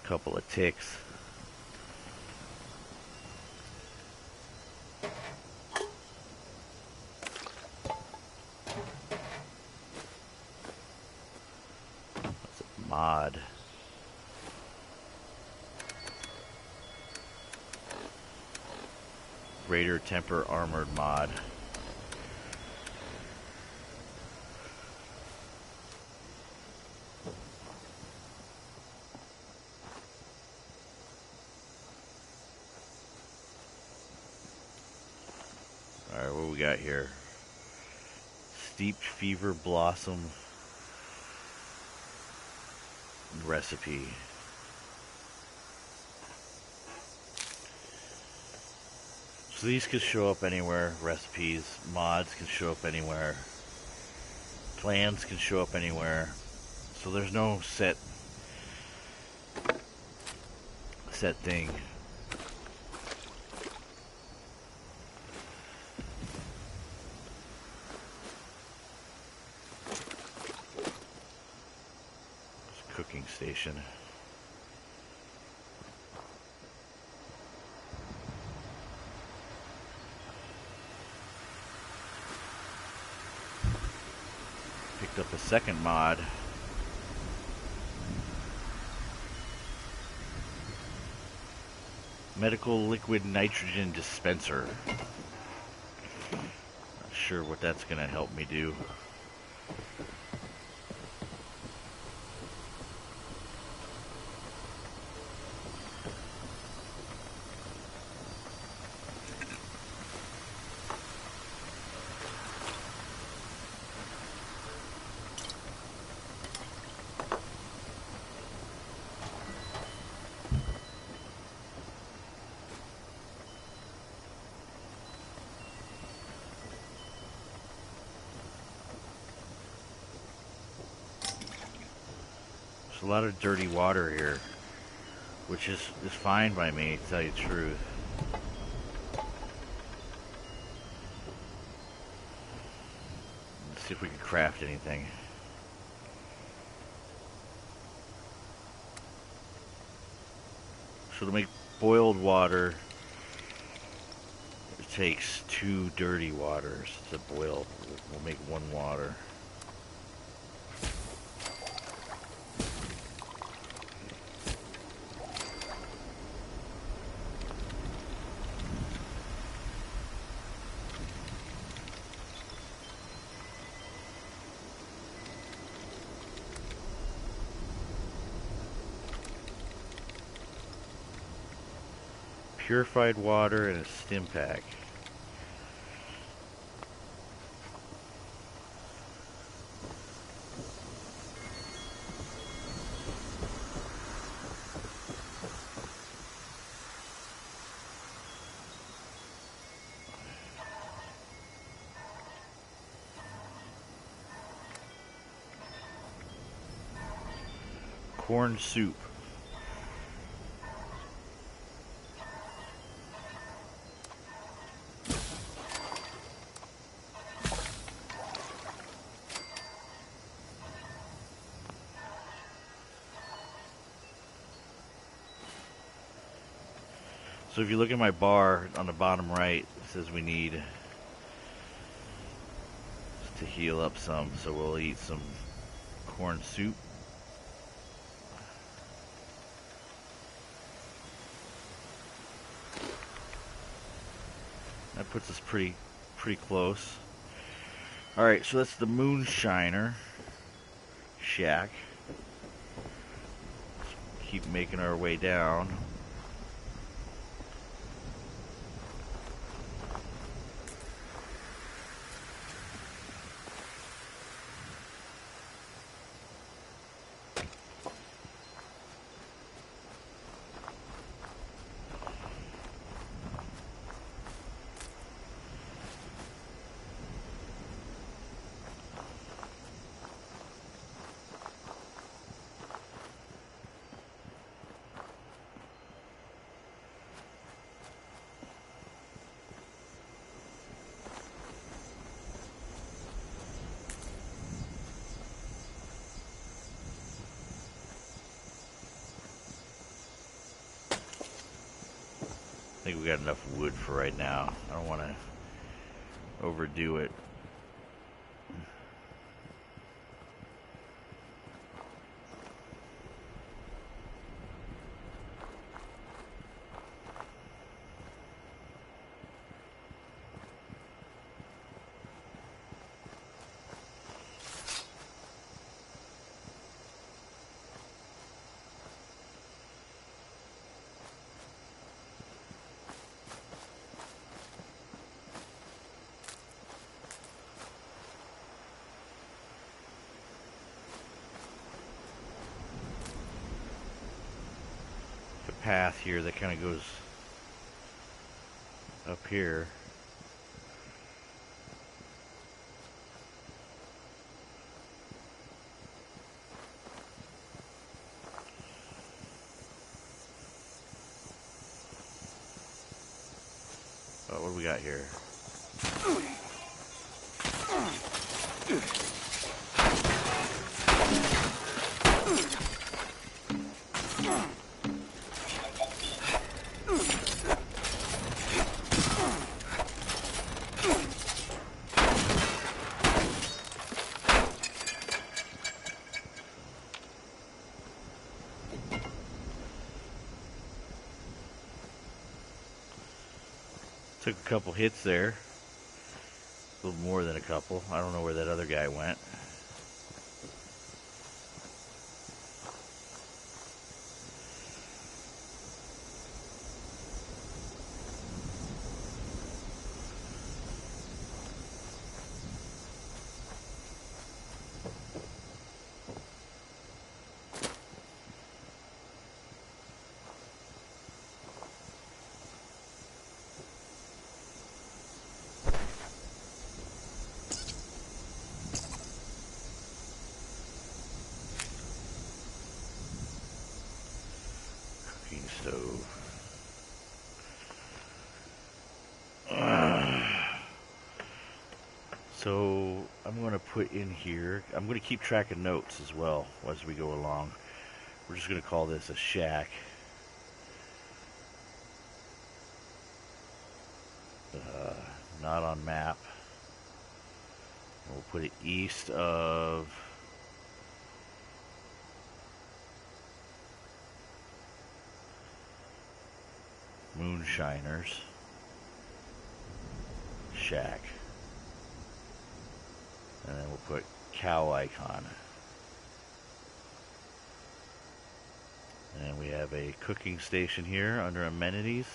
couple of ticks. That's a mod. Raider Temper Armored mod. Alright, what we got here? Steeped Fever Blossom recipe. So these could show up anywhere. Recipes, mods can show up anywhere. Plans can show up anywhere. So there's no set thing. It's a cooking station. Picked up a second mod. Medical liquid nitrogen dispenser. Not sure what that's gonna help me do. There's a lot of dirty water here, which is fine by me, to tell you the truth. Let's see if we can craft anything. So to make boiled water, it takes 2 dirty waters to boil. We'll make 1 water. Purified water and a stim pack. Corn soup. So if you look at my bar on the bottom right, it says we need to heal up some. So we'll eat some corn soup. That puts us pretty close. Alright, so that's the Moonshiner shack. Let's keep making our way down. I think we got enough wood for right now. I don't want to overdo it. Path here that kind of goes up here. Oh, what do we got here? Took a couple hits there. A little more than a couple. I don't know where that other guy went. So I'm going to put in here, I'm going to keep track of notes as well as we go along. We're just going to call this a shack. Not on map. We'll put it east of Moonshiners shack. And then we'll put cow icon. And we have a cooking station here under amenities.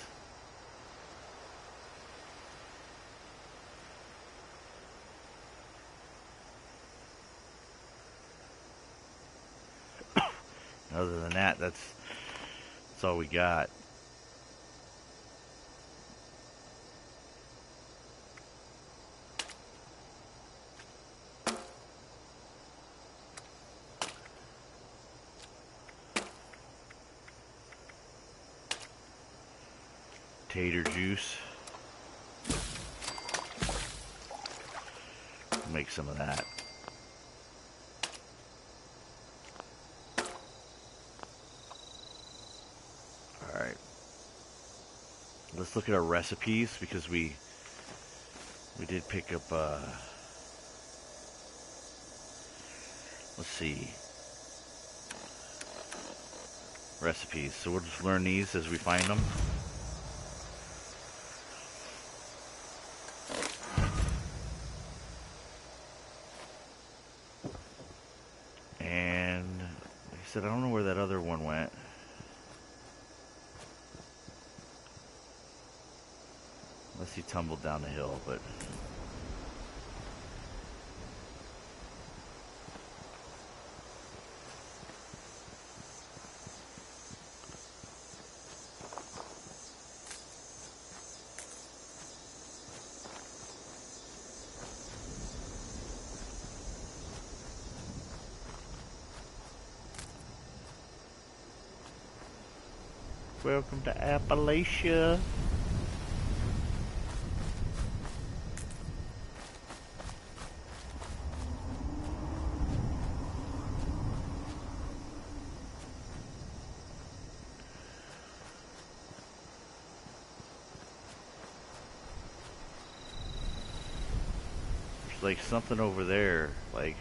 Other than that, that's all we got. Tater juice. Make some of that. Alright. Let's look at our recipes because we did pick up let's see. Recipes. So we'll just learn these as we find them. I don't know where that other one went. Unless he tumbled down the hill, but... Welcome to Appalachia. There's like something over there, like...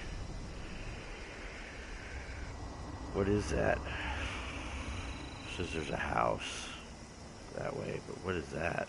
What is that? Says there's a house that way, but what is that?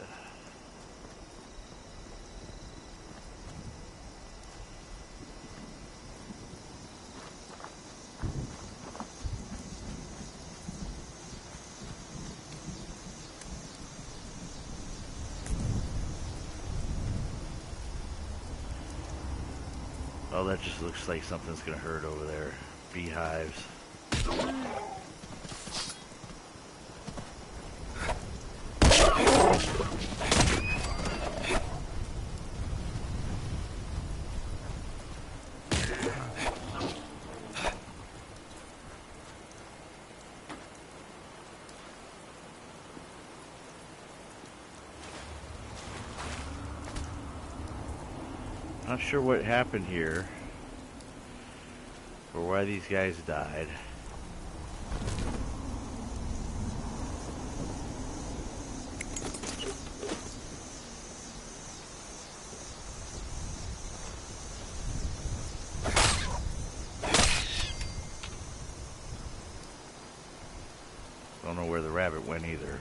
Oh, that just looks like something's gonna hurt over there. Beehives. Not sure what happened here or why these guys died. Don't know where the rabbit went either.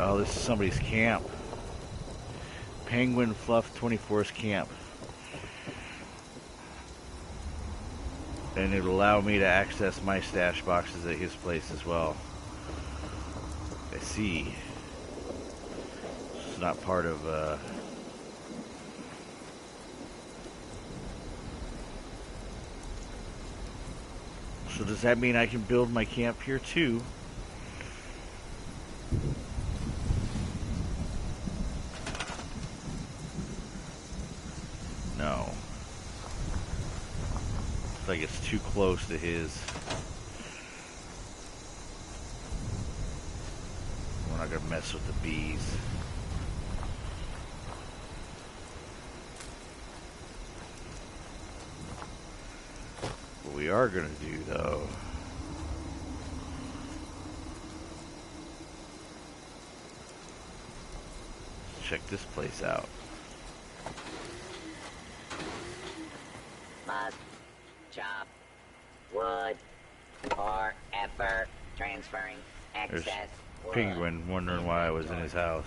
Oh, this is somebody's camp. Penguin Fluff 24's camp. And it'll allow me to access my stash boxes at his place as well. I see. It's not part of, So does that mean I can build my camp here too? No. Looks like it's too close to his. We're not gonna mess with the bees. What we are gonna do though, is check this place out. Must chop wood forever, transferring There's excess wood. Penguin wondering why I was in his house.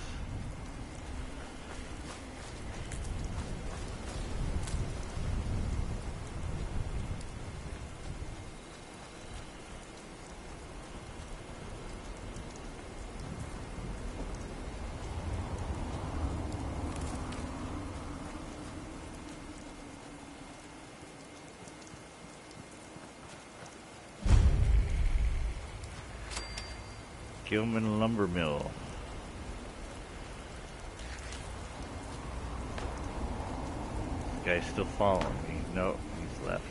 Gilman Lumber Mill. This guy's still following me. Nope, he's left.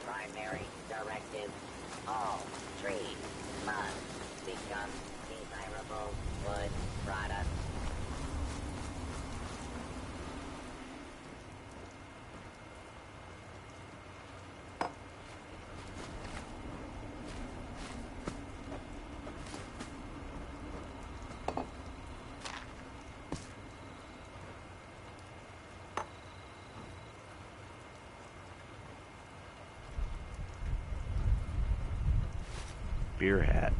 Primary directive: all trees must become desirable wood products. Beer hat.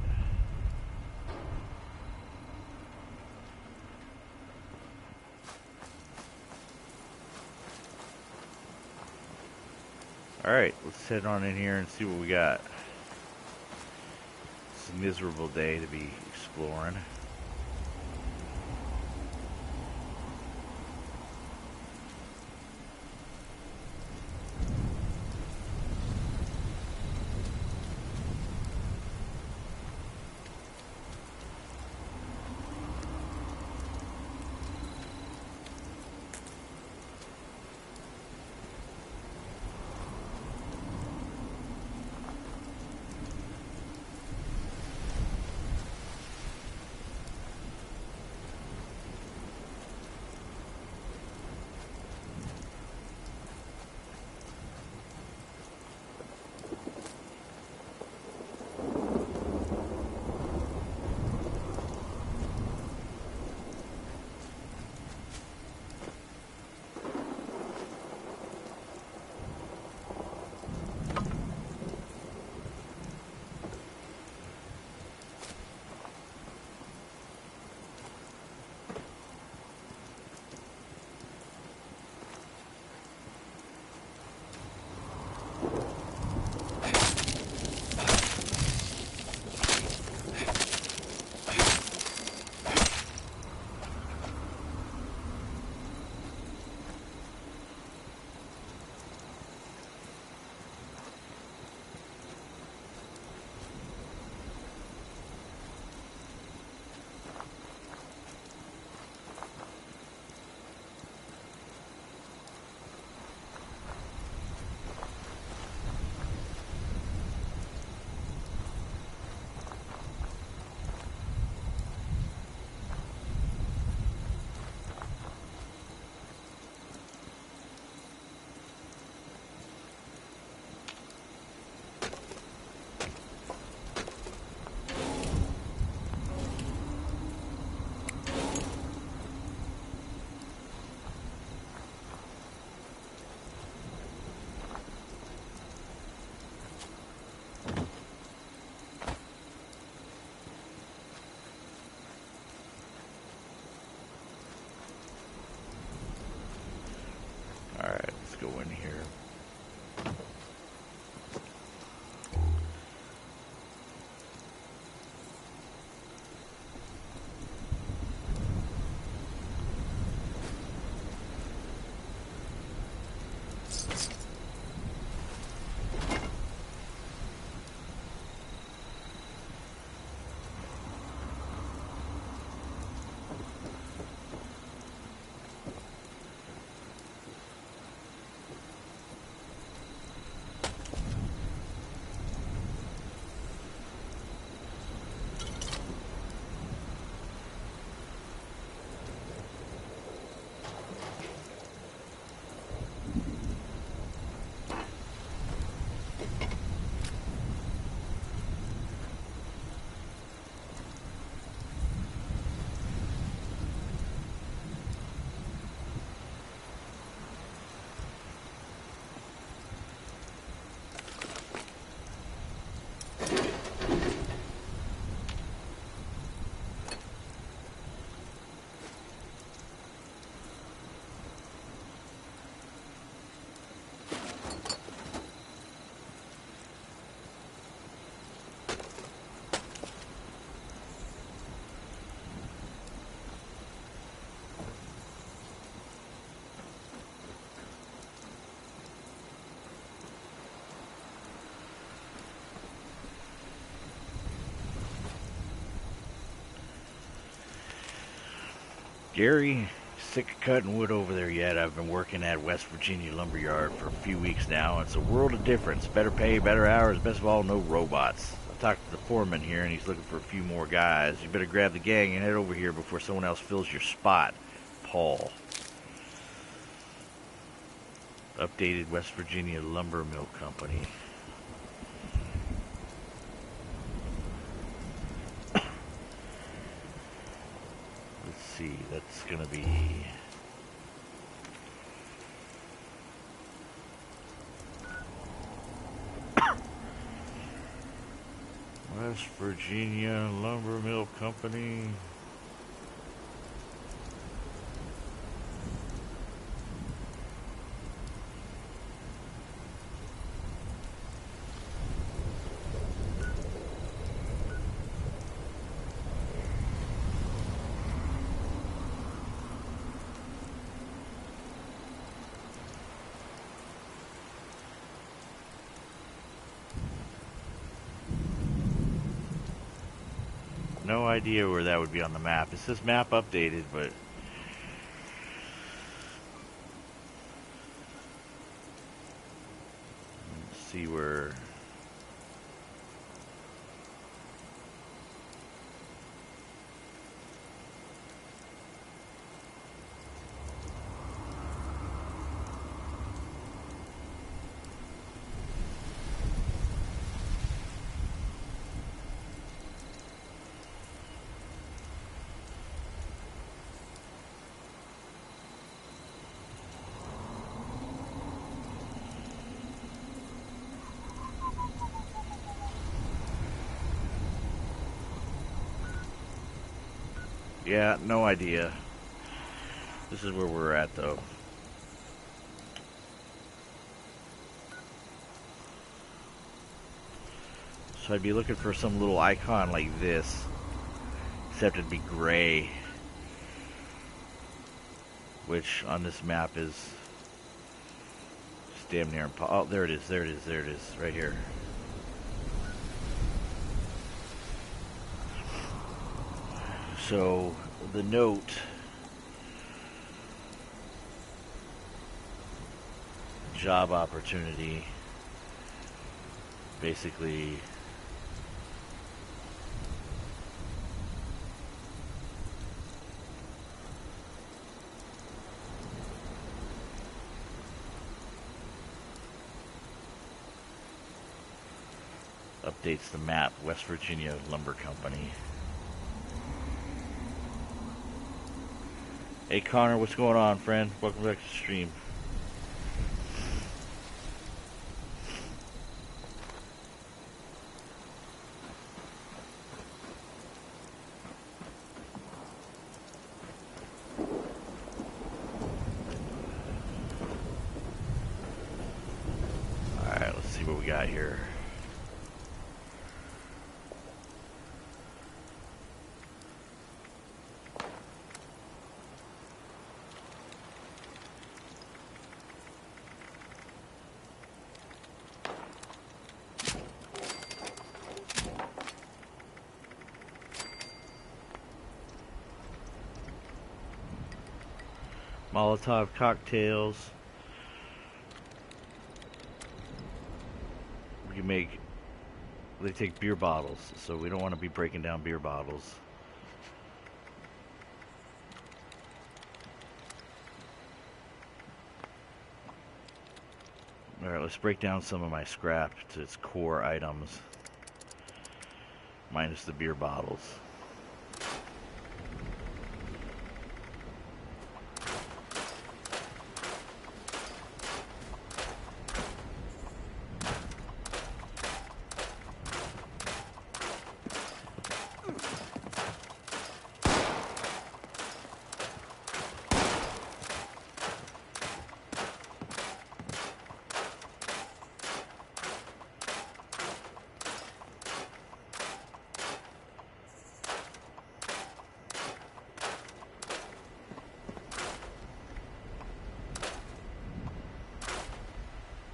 Alright, let's head on in here and see what we got. It's a miserable day to be exploring. Alright, let's go in here. Gary, sick of cutting wood over there yet? I've been working at West Virginia Lumberyard for a few weeks now. It's a world of difference. Better pay, better hours, best of all, no robots. I talked to the foreman here, and he's looking for a few more guys. You better grab the gang and head over here before someone else fills your spot. Paul. Updated West Virginia Lumber Mill Company. Let's see, that's gonna be West Virginia Lumber Mill Company. No idea where that would be on the map. It says map updated, but let's see where. Yeah, no idea. This is where we're at, though. So I'd be looking for some little icon like this, except it'd be gray, which on this map is just damn near impossible. Oh, there it is, there it is, there it is, right here. So the note job opportunity basically updates the map. West Virginia Lumber Company. Hey Connor, what's going on, friend? Welcome back to the stream. Alright, let's see what we got here. Molotov cocktails. We can make. They take beer bottles, so we don't want to be breaking down beer bottles. Alright, let's break down some of my scrap to its core items, minus the beer bottles.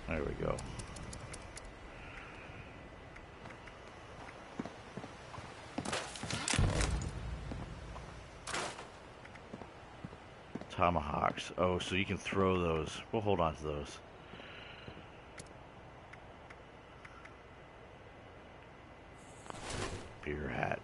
There we go. Tomahawks. Oh, so you can throw those. We'll hold on to those. Beer hat.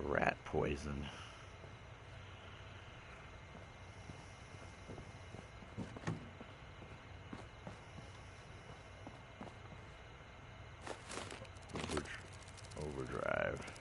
Rat poison. Overdrive.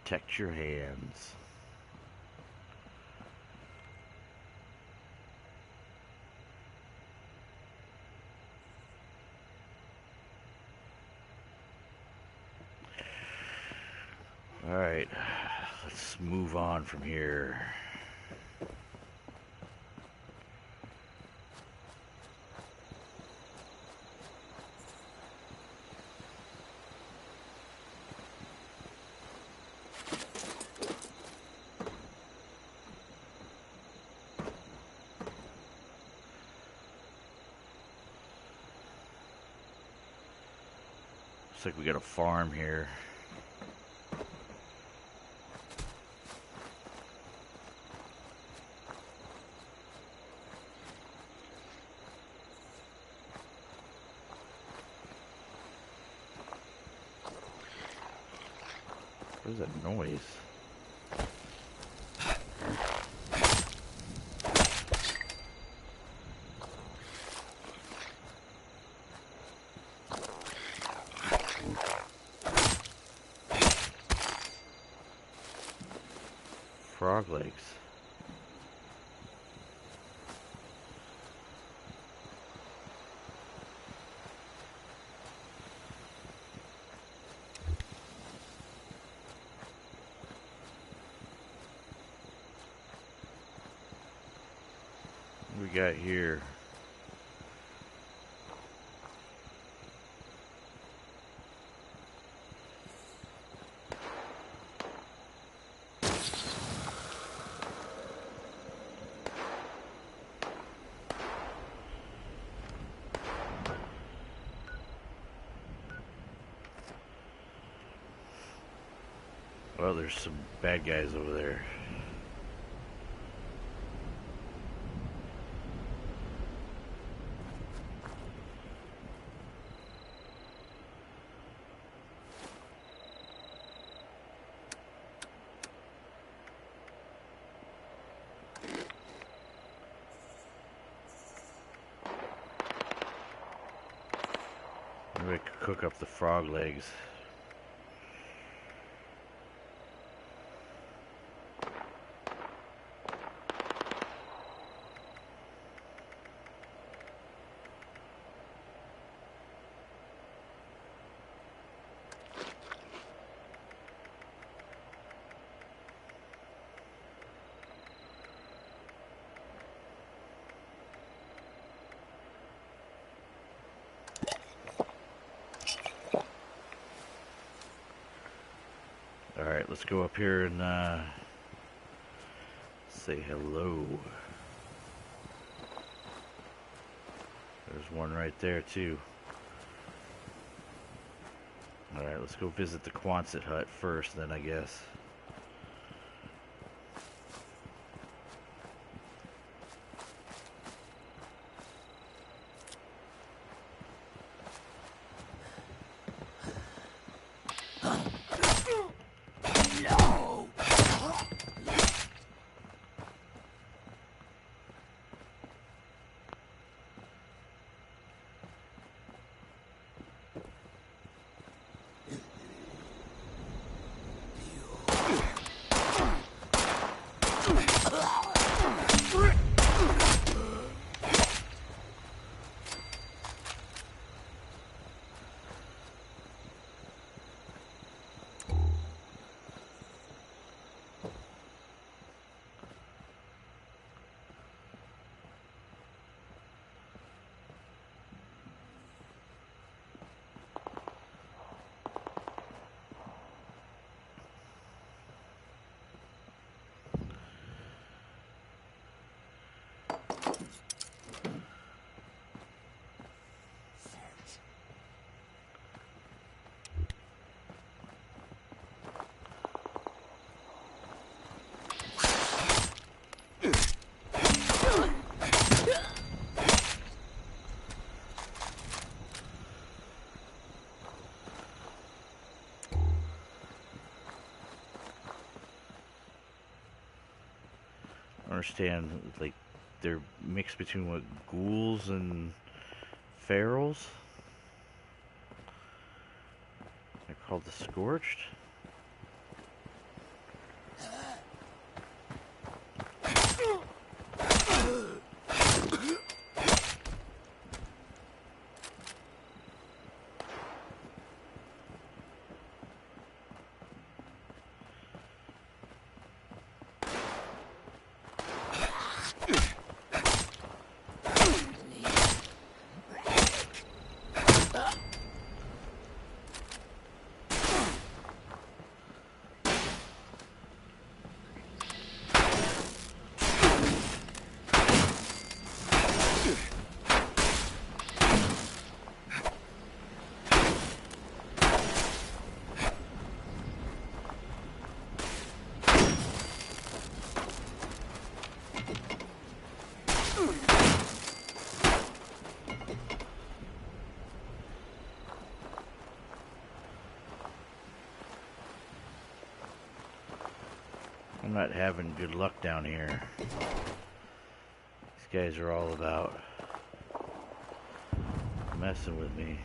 Protect your hands. All right, let's move on from here. Looks like we got a farm here. What is that noise? Frog legs. What we got here? Well, there's some bad guys over there. Maybe I could cook up the frog legs. Alright, let's go up here and say hello. There's one right there too. Alright, let's go visit the Quonset hut first then, I guess. Understand, like, they're mixed between what, ghouls and ferals? They're called the Scorched? I'm not having good luck down here. These guys are all about messing with me.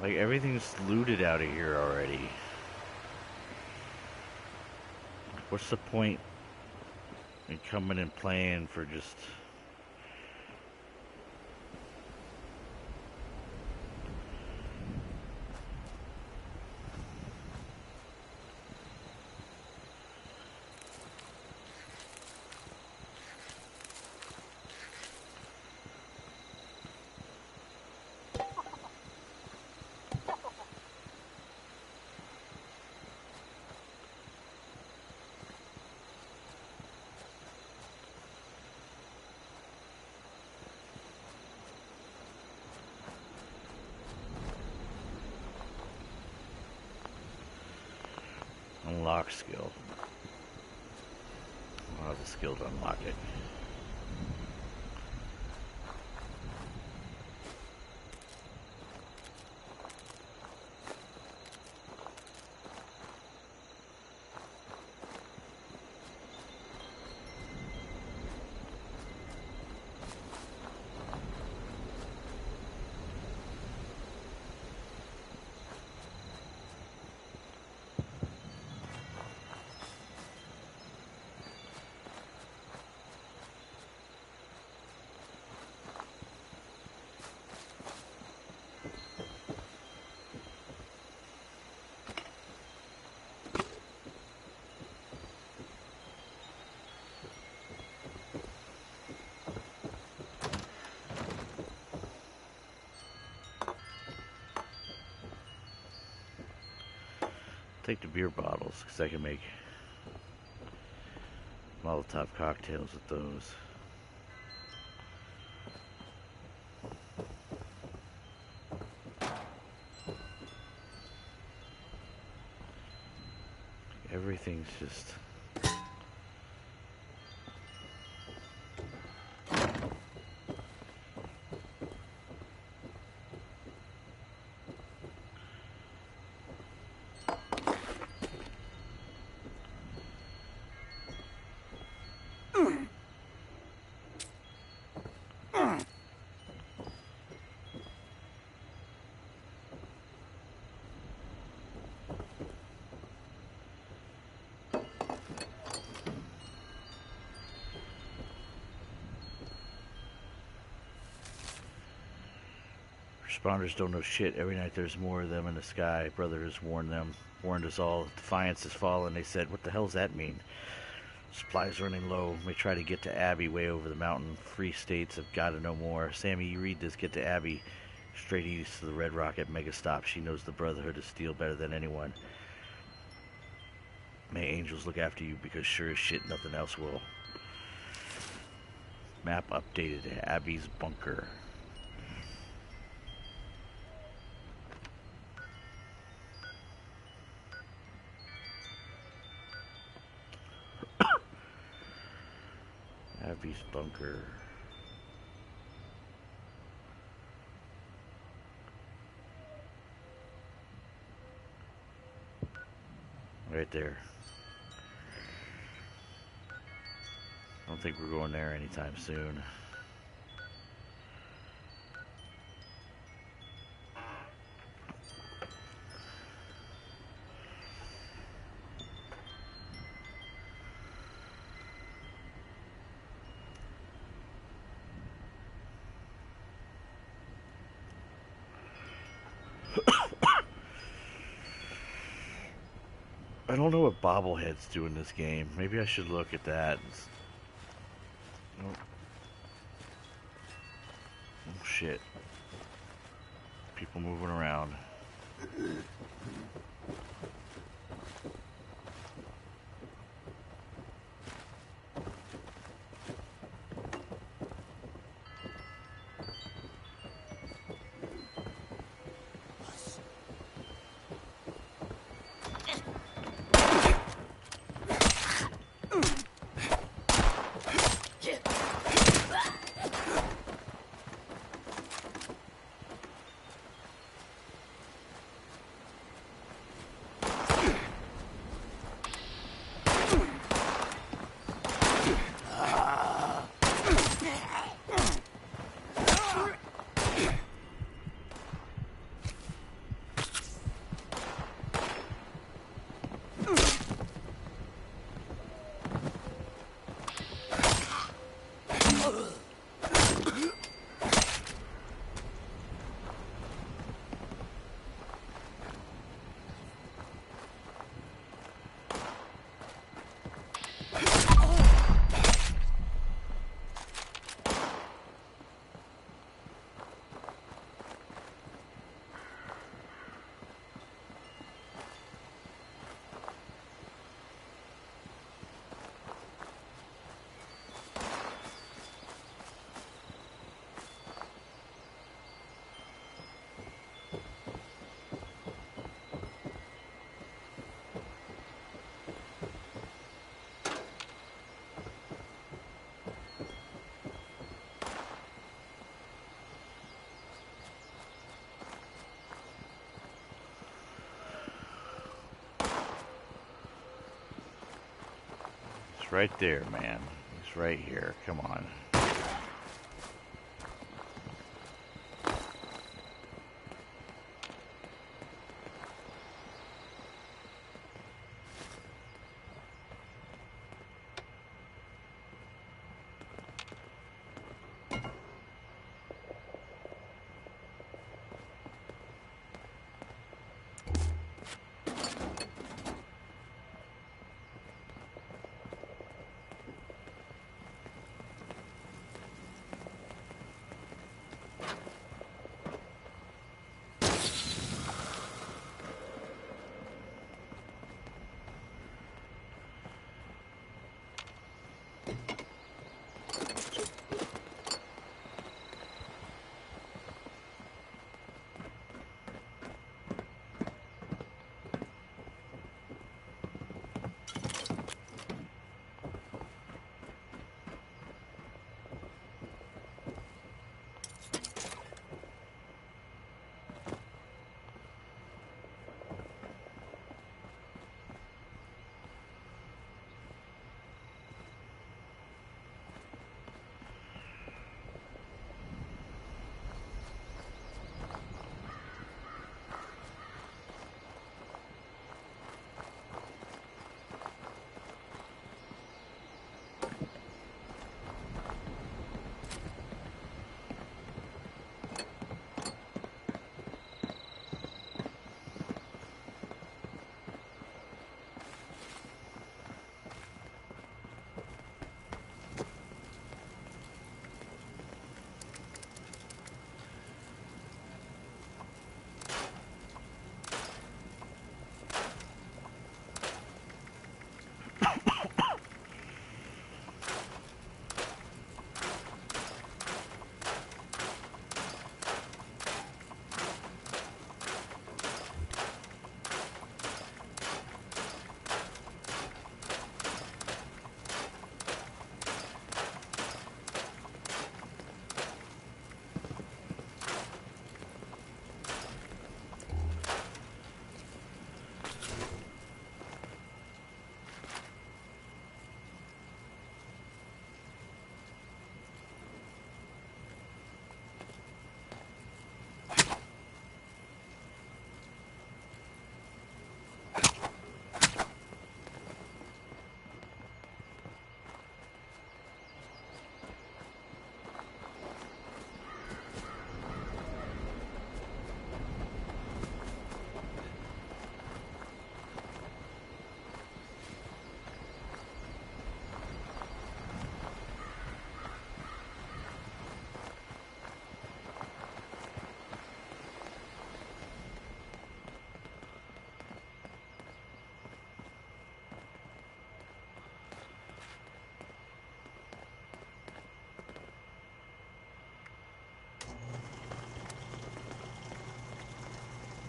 Like, everything's looted out of here already. What's the point in coming and playing for just... Unlock skill. I'll have the skill to unlock it. Take the beer bottles, because I can make Molotov cocktails with those. Everything's just... Responders don't know shit. Every night there's more of them in the sky. Brother has warned us all. Defiance has fallen. They said, what the hell does that mean? Supplies running low. May try to get to Abbey way over the mountain. Free states have got to know more. Sammy, you read this. Get to Abbey. Straight east to the Red Rocket Mega Stop. She knows the Brotherhood of Steel better than anyone. May angels look after you, because sure as shit nothing else will. Map updated. Abbey's bunker. Abbey's bunker. Right there. I don't think we're going there anytime soon. I don't know what bobbleheads do in this game. Maybe I should look at that. Oh, oh shit. People moving around. Right there, man. It's right here. Come on.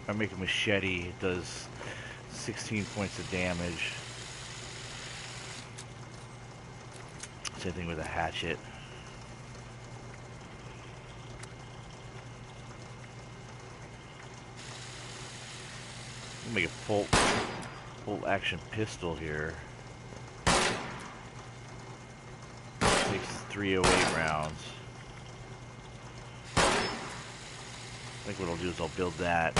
I make a machete, it does 16 points of damage. Same thing with a hatchet. Make a full action pistol here. Takes 308 rounds. I think what I'll do is I'll build that.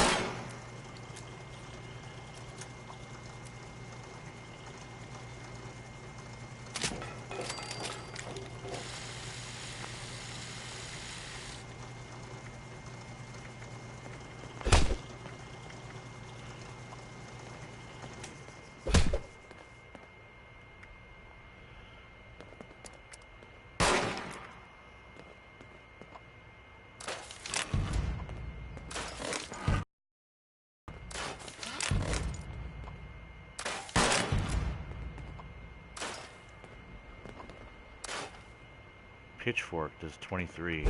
Pitchfork does 23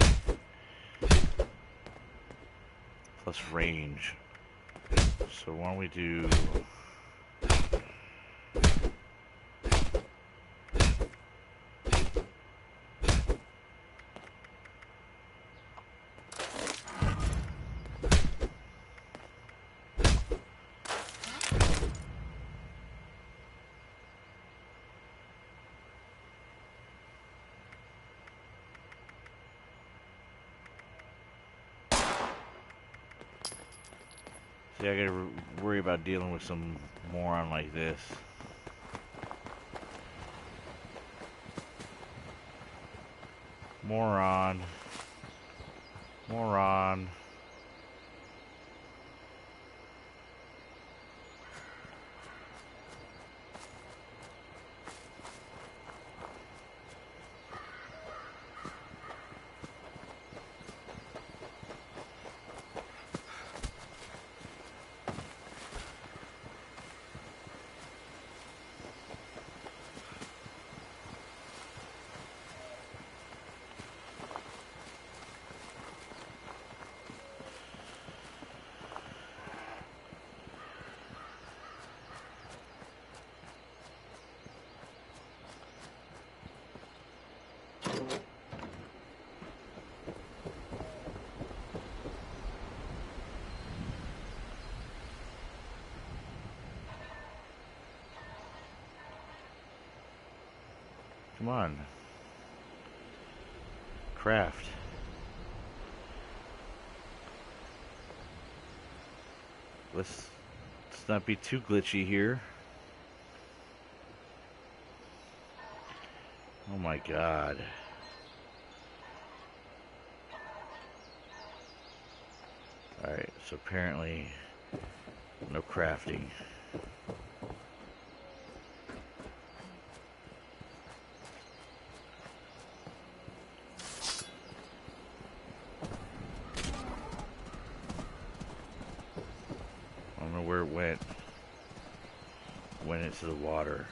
plus range. So why don't we do see, I gotta worry about dealing with some moron like this. Moron. Moron. Come on. Craft. Let's not be too glitchy here. Oh my god. Alright, so apparently no crafting. I don't know where it went. Went into the water.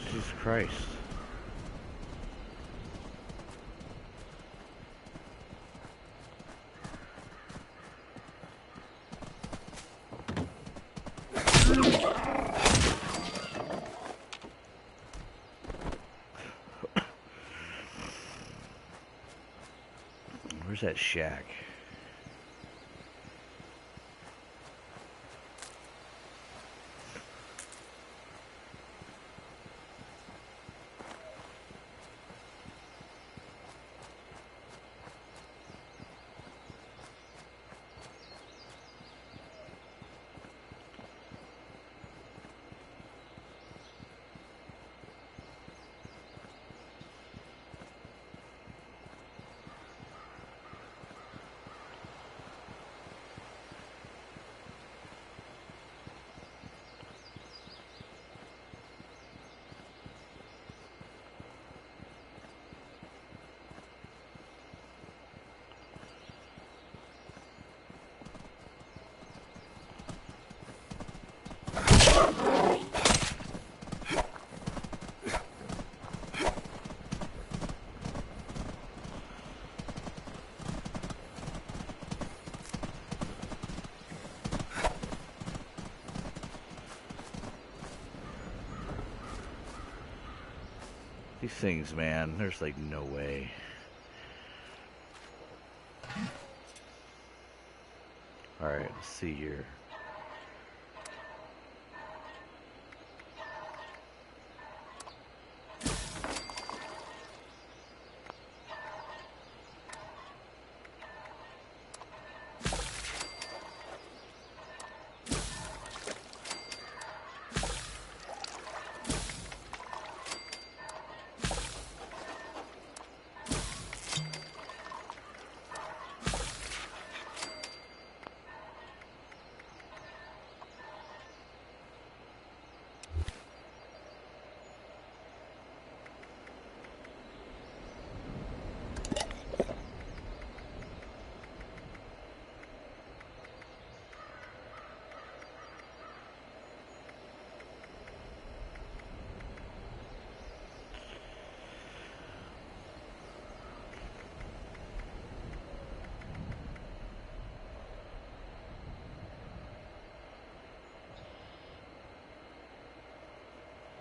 Jesus Christ. Where's that shack? These things, man, there's like no way. Alright, let's see here.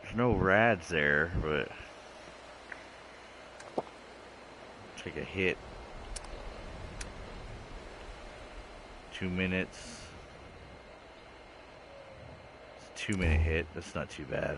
There's no rads there, but take a hit. 2 minutes. It's a 2-minute hit. That's not too bad.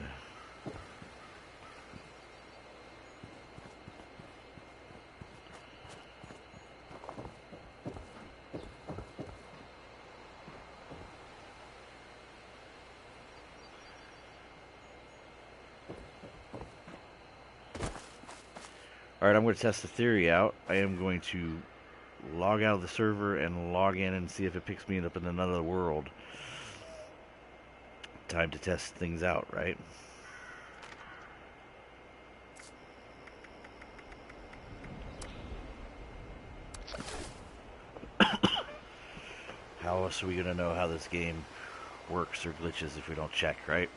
Alright, I'm going to test the theory out. I am going to log out of the server and log in and see if it picks me up in another world. Time to test things out, right? How else are we going to know how this game works or glitches if we don't check, right?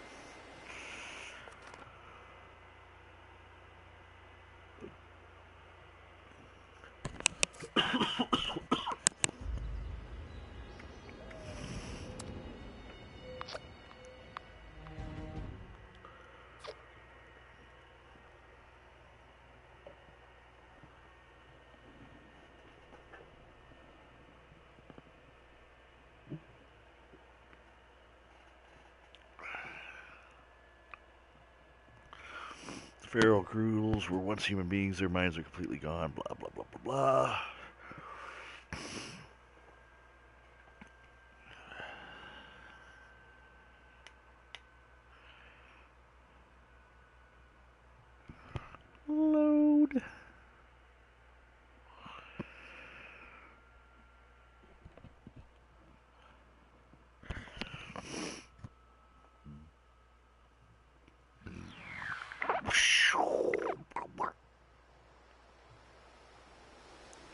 Feral ghouls were once human beings, their minds are completely gone, blah, blah, blah, blah, blah. Load.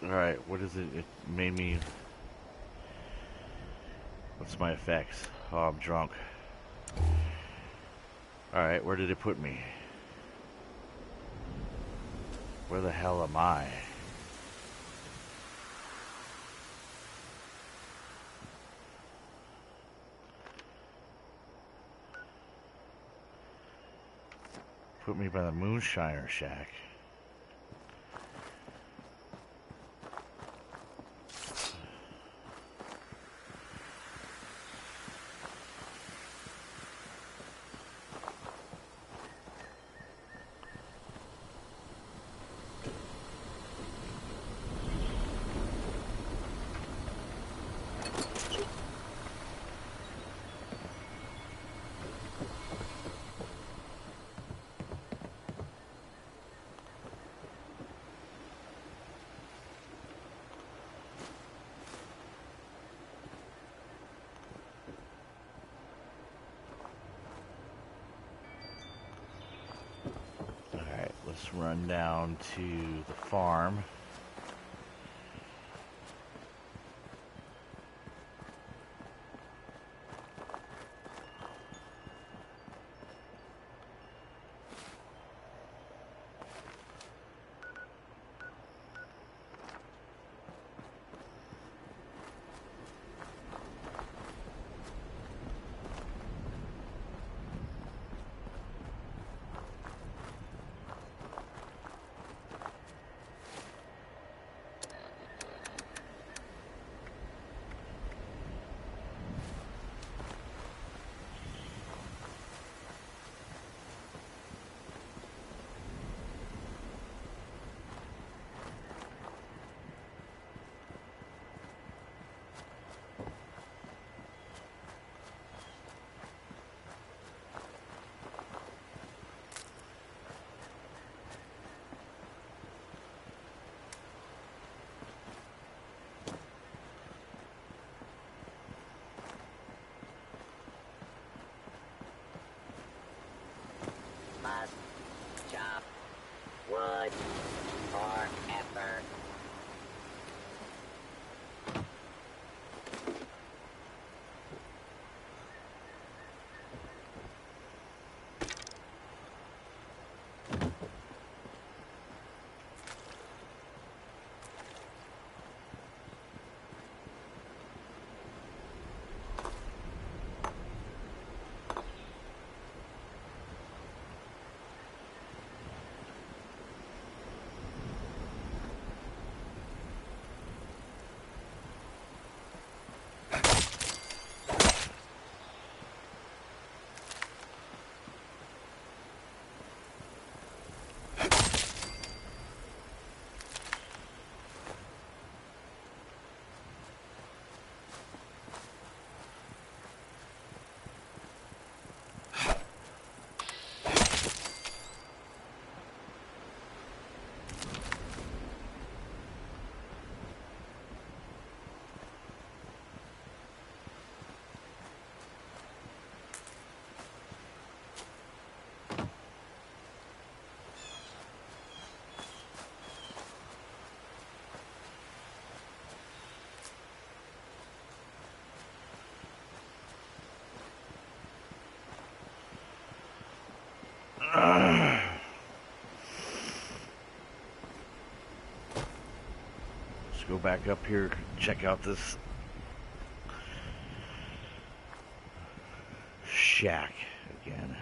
Alright, what is it? It made me... What's my effects? Oh, I'm drunk. Alright, where did it put me? Where the hell am I? Put me by the Moonshiner Shack. Let's run down to the farm. Let's go back up here, check out this shack again.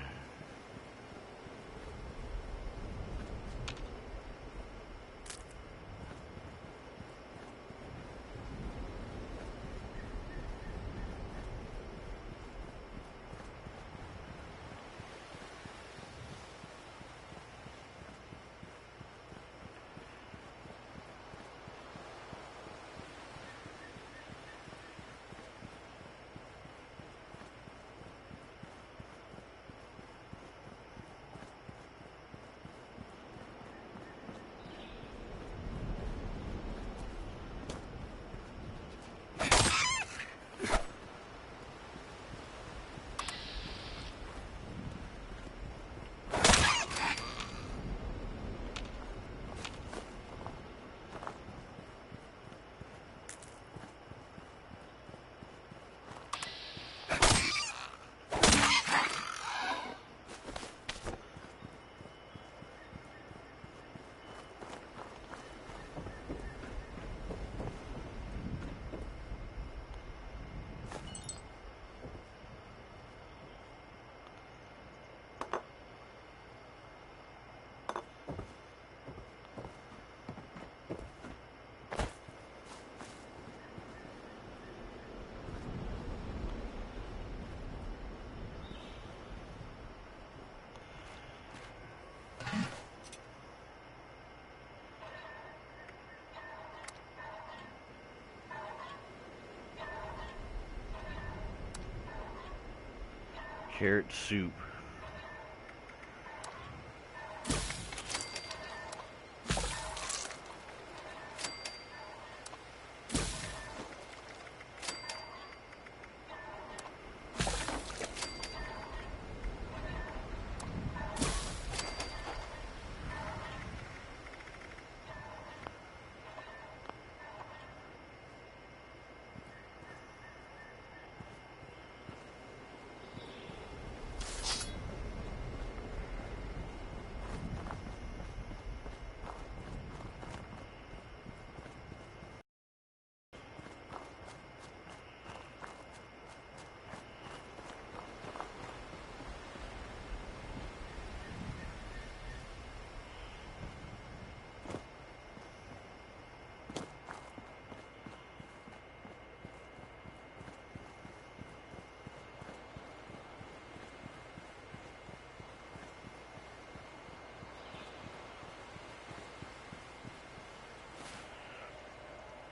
Carrot soup.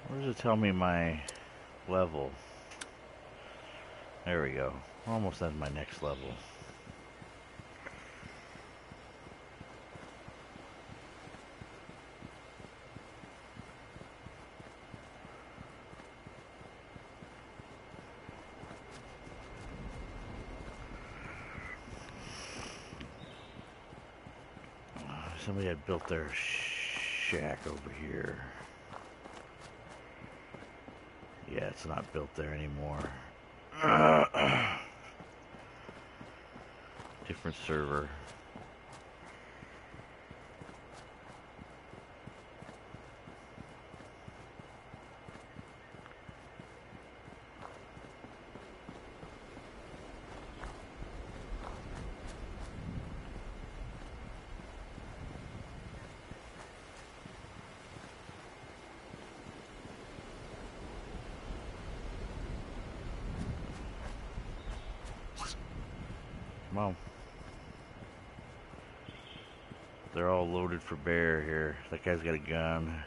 Where does it tell me my level? There we go. Almost at my next level. Somebody had built their shack over here. Yeah, it's not built there anymore. Different server. Come on. They're all loaded for bear here. That guy's got a gun.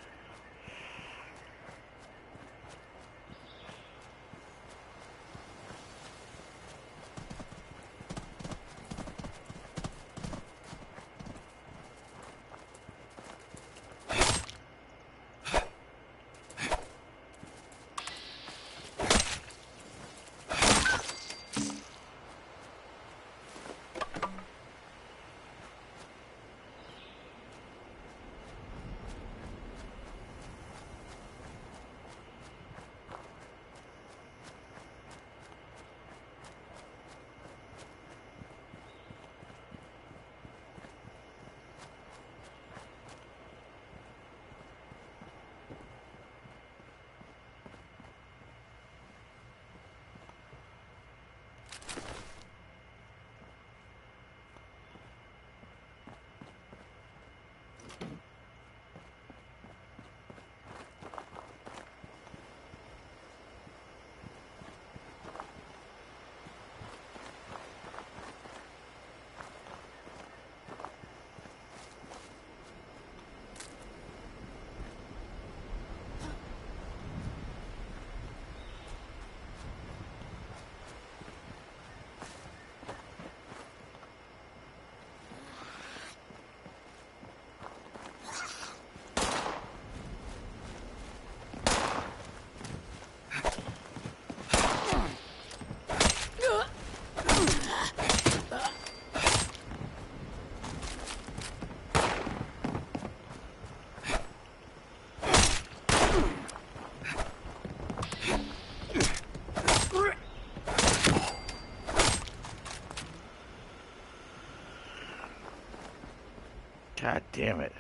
God damn it.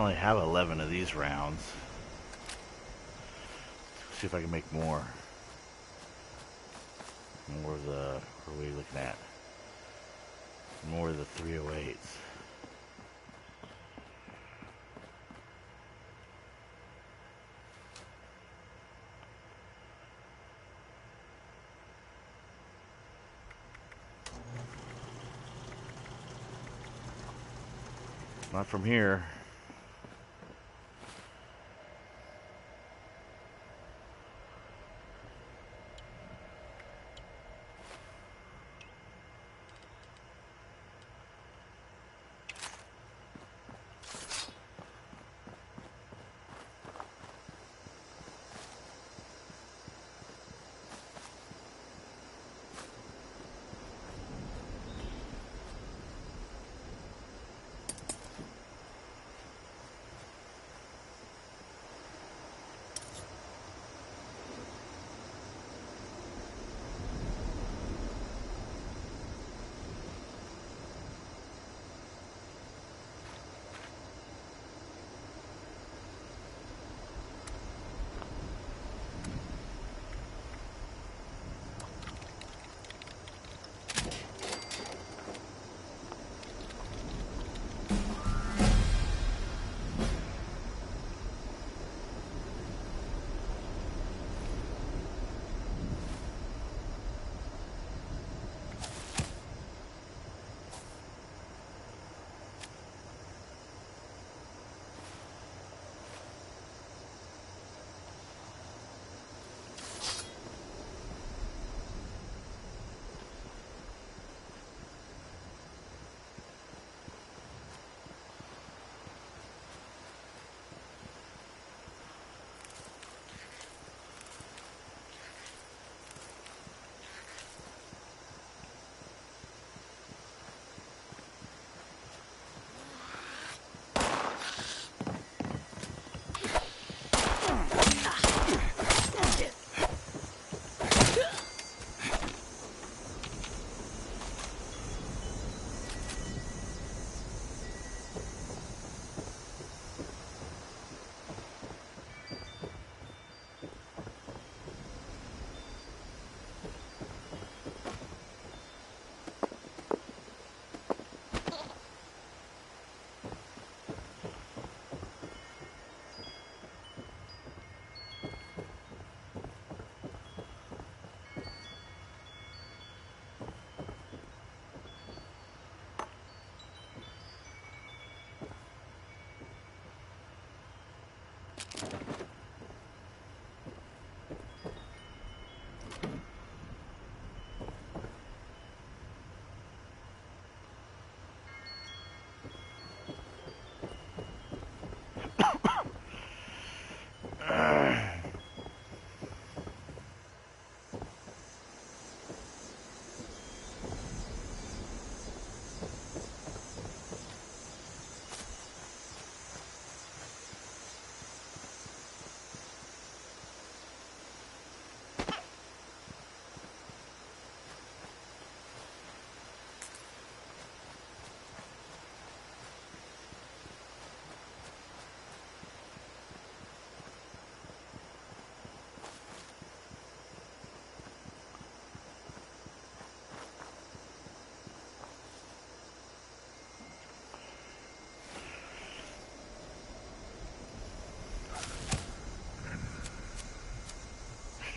I only have 11 of these rounds. See if I can make more. More of the, what are we looking at? More of the 308s. Not from here.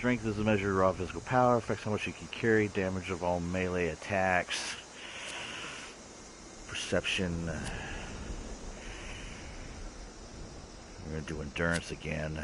Strength is a measure of raw physical power. Affects how much you can carry. Damage of all melee attacks. Perception. We're going to do endurance again.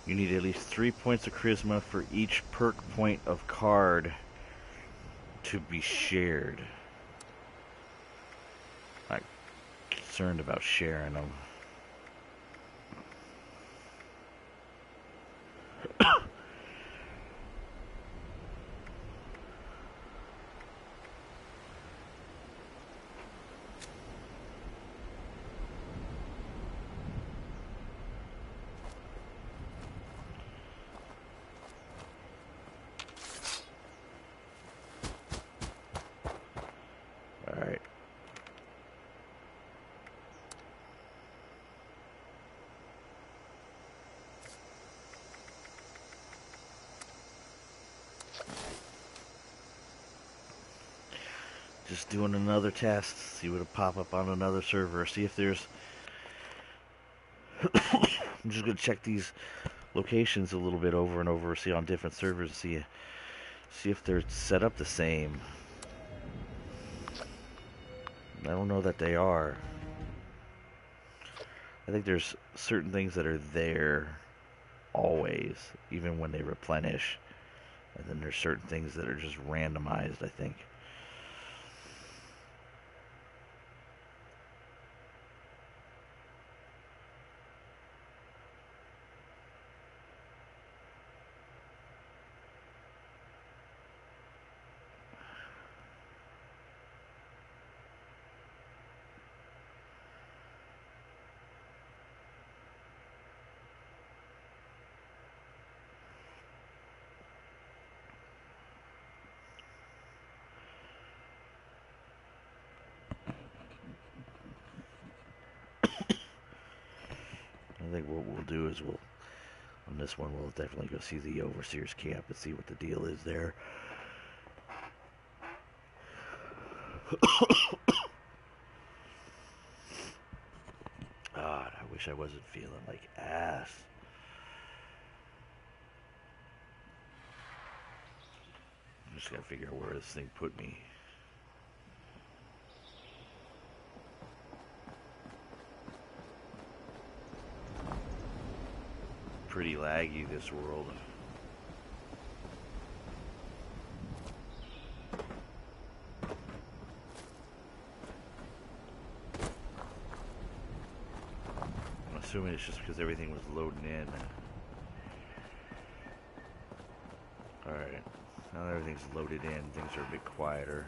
You need at least 3 points of charisma for each perk point of card to be shared. I'm concerned about sharing them. Alright. Just doing another test, see what'll pop up on another server, see if there's... I'm just gonna check these locations a little bit over and over, see on different servers, see if they're set up the same. I don't know that they are. I think there's certain things that are there always, even when they replenish. And then there's certain things that are just randomized, I think. I think what we'll do is on this one, we'll definitely go see the Overseer's camp and see what the deal is there. God, I wish I wasn't feeling like ass. I just gotta figure out where this thing put me. Pretty laggy, this world. I'm assuming it's just because everything was loading in. Alright, now that everything's loaded in, things are a bit quieter.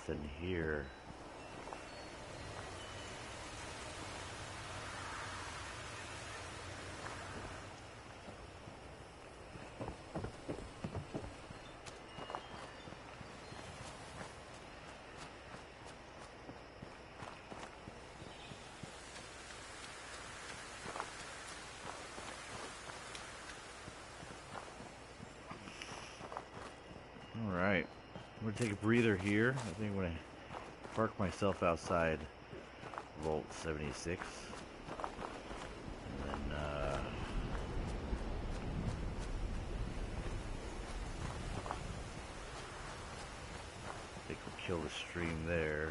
nothing here. Alright, I'm going to take a breather here. I think I'm going to park myself outside Vault 76. And then, I think we'll kill the stream there.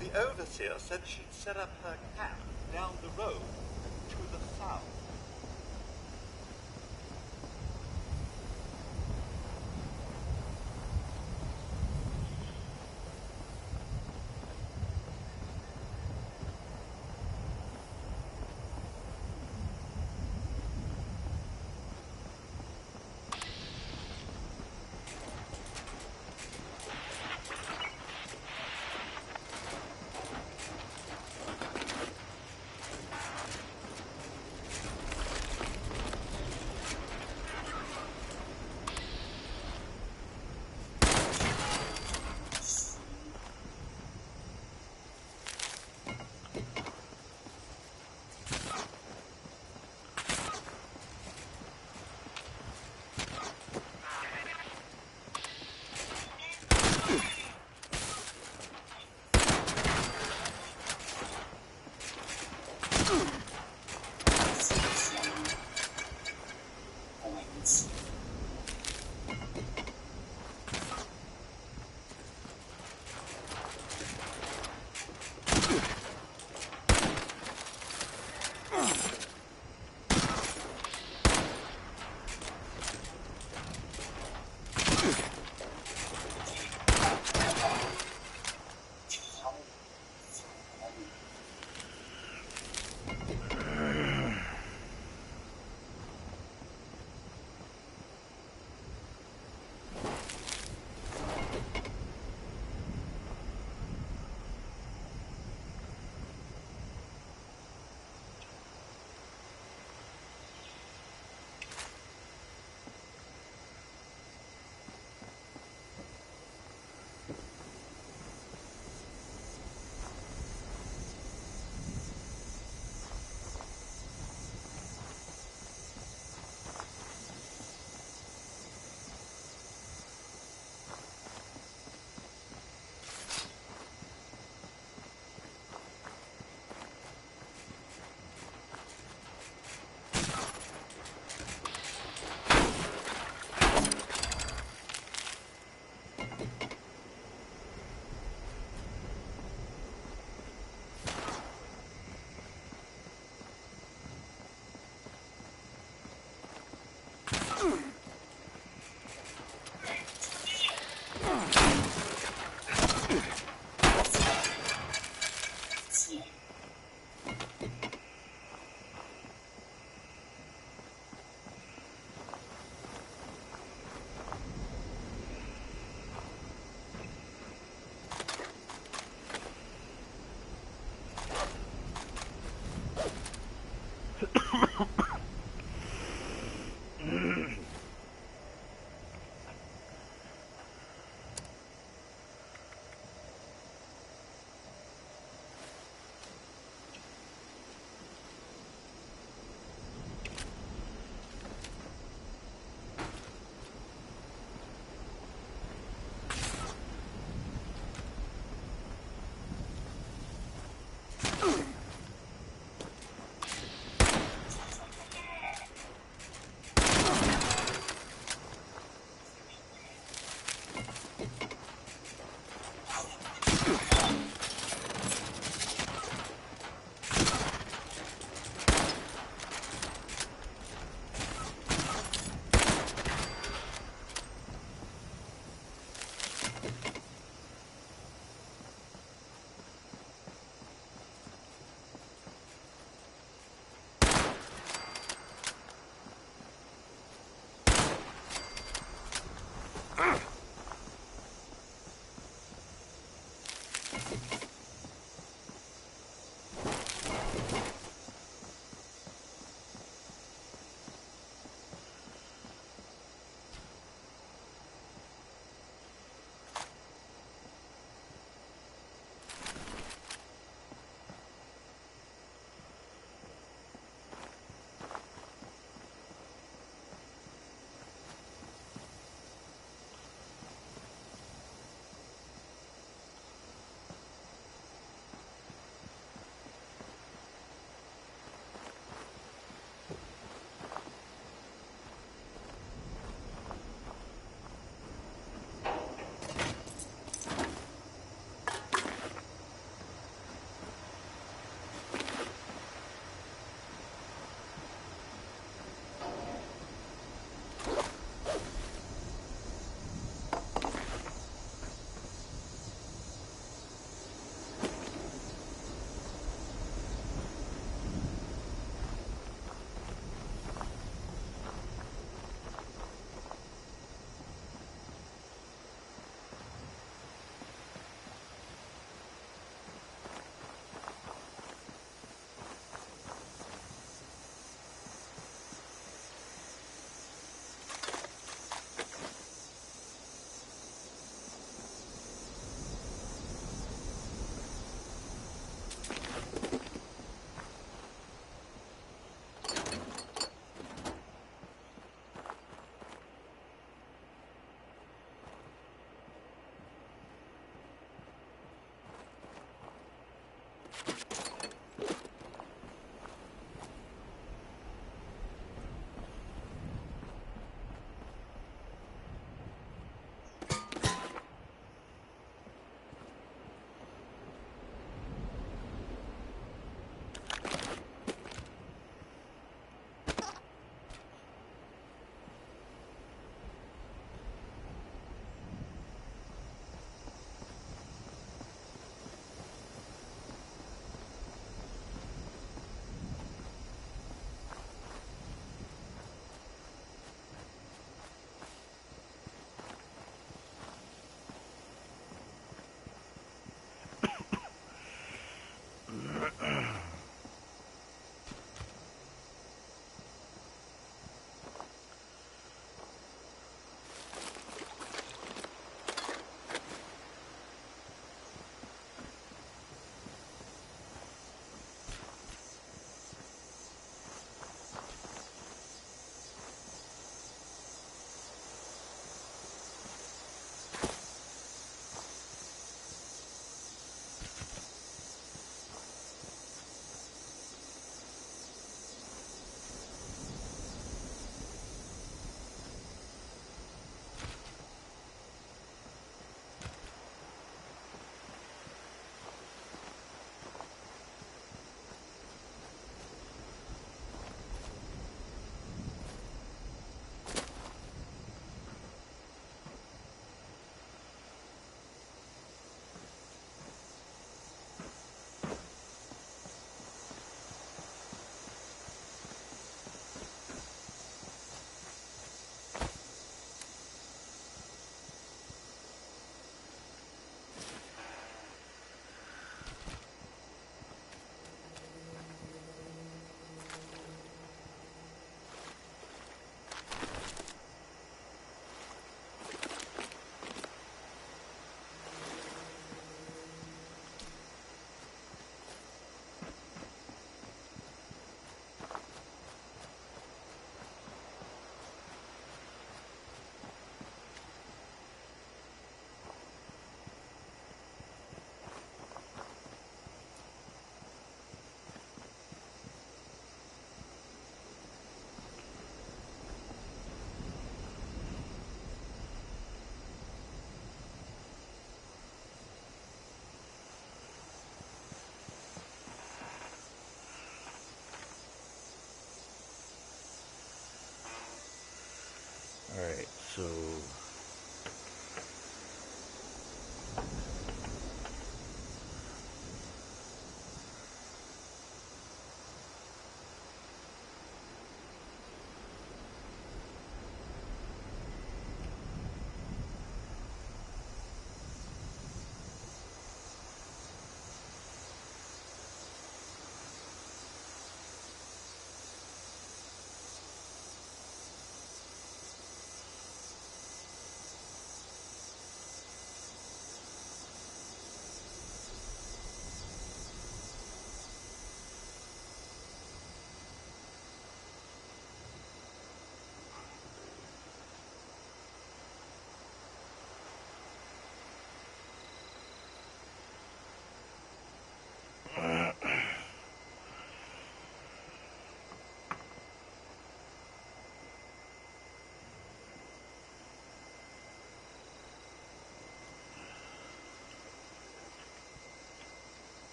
The overseer said she'd set up her camp down the road to the south.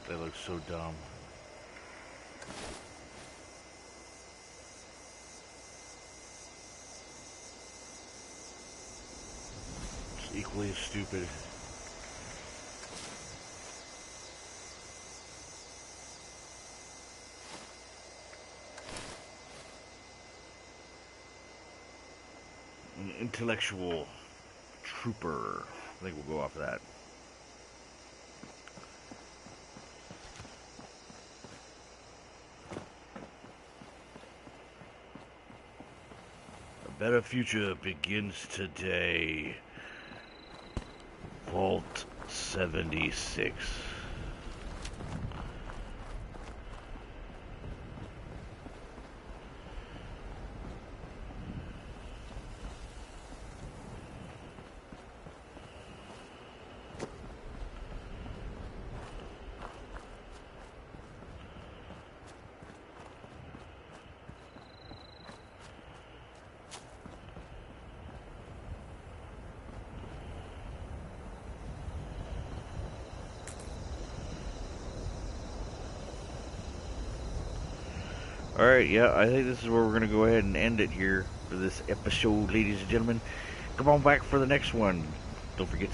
They look so dumb. It's equally as stupid. An intellectual trooper. I think we'll go off of that. A better future begins today. Vault 76. Alright, yeah, I think this is where we're going to go ahead and end it here for this episode, ladies and gentlemen. Come on back for the next one. Don't forget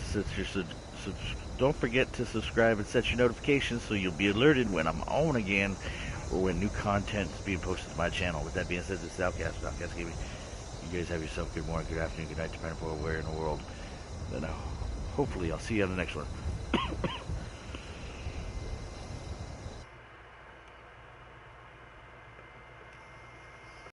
to subscribe and set your notifications so you'll be alerted when I'm on again or when new content is being posted to my channel. With that being said, this is Outcast with Outcast Gaming. You guys have yourself good morning, good afternoon, good night, depending upon where in the world. And hopefully I'll see you on the next one.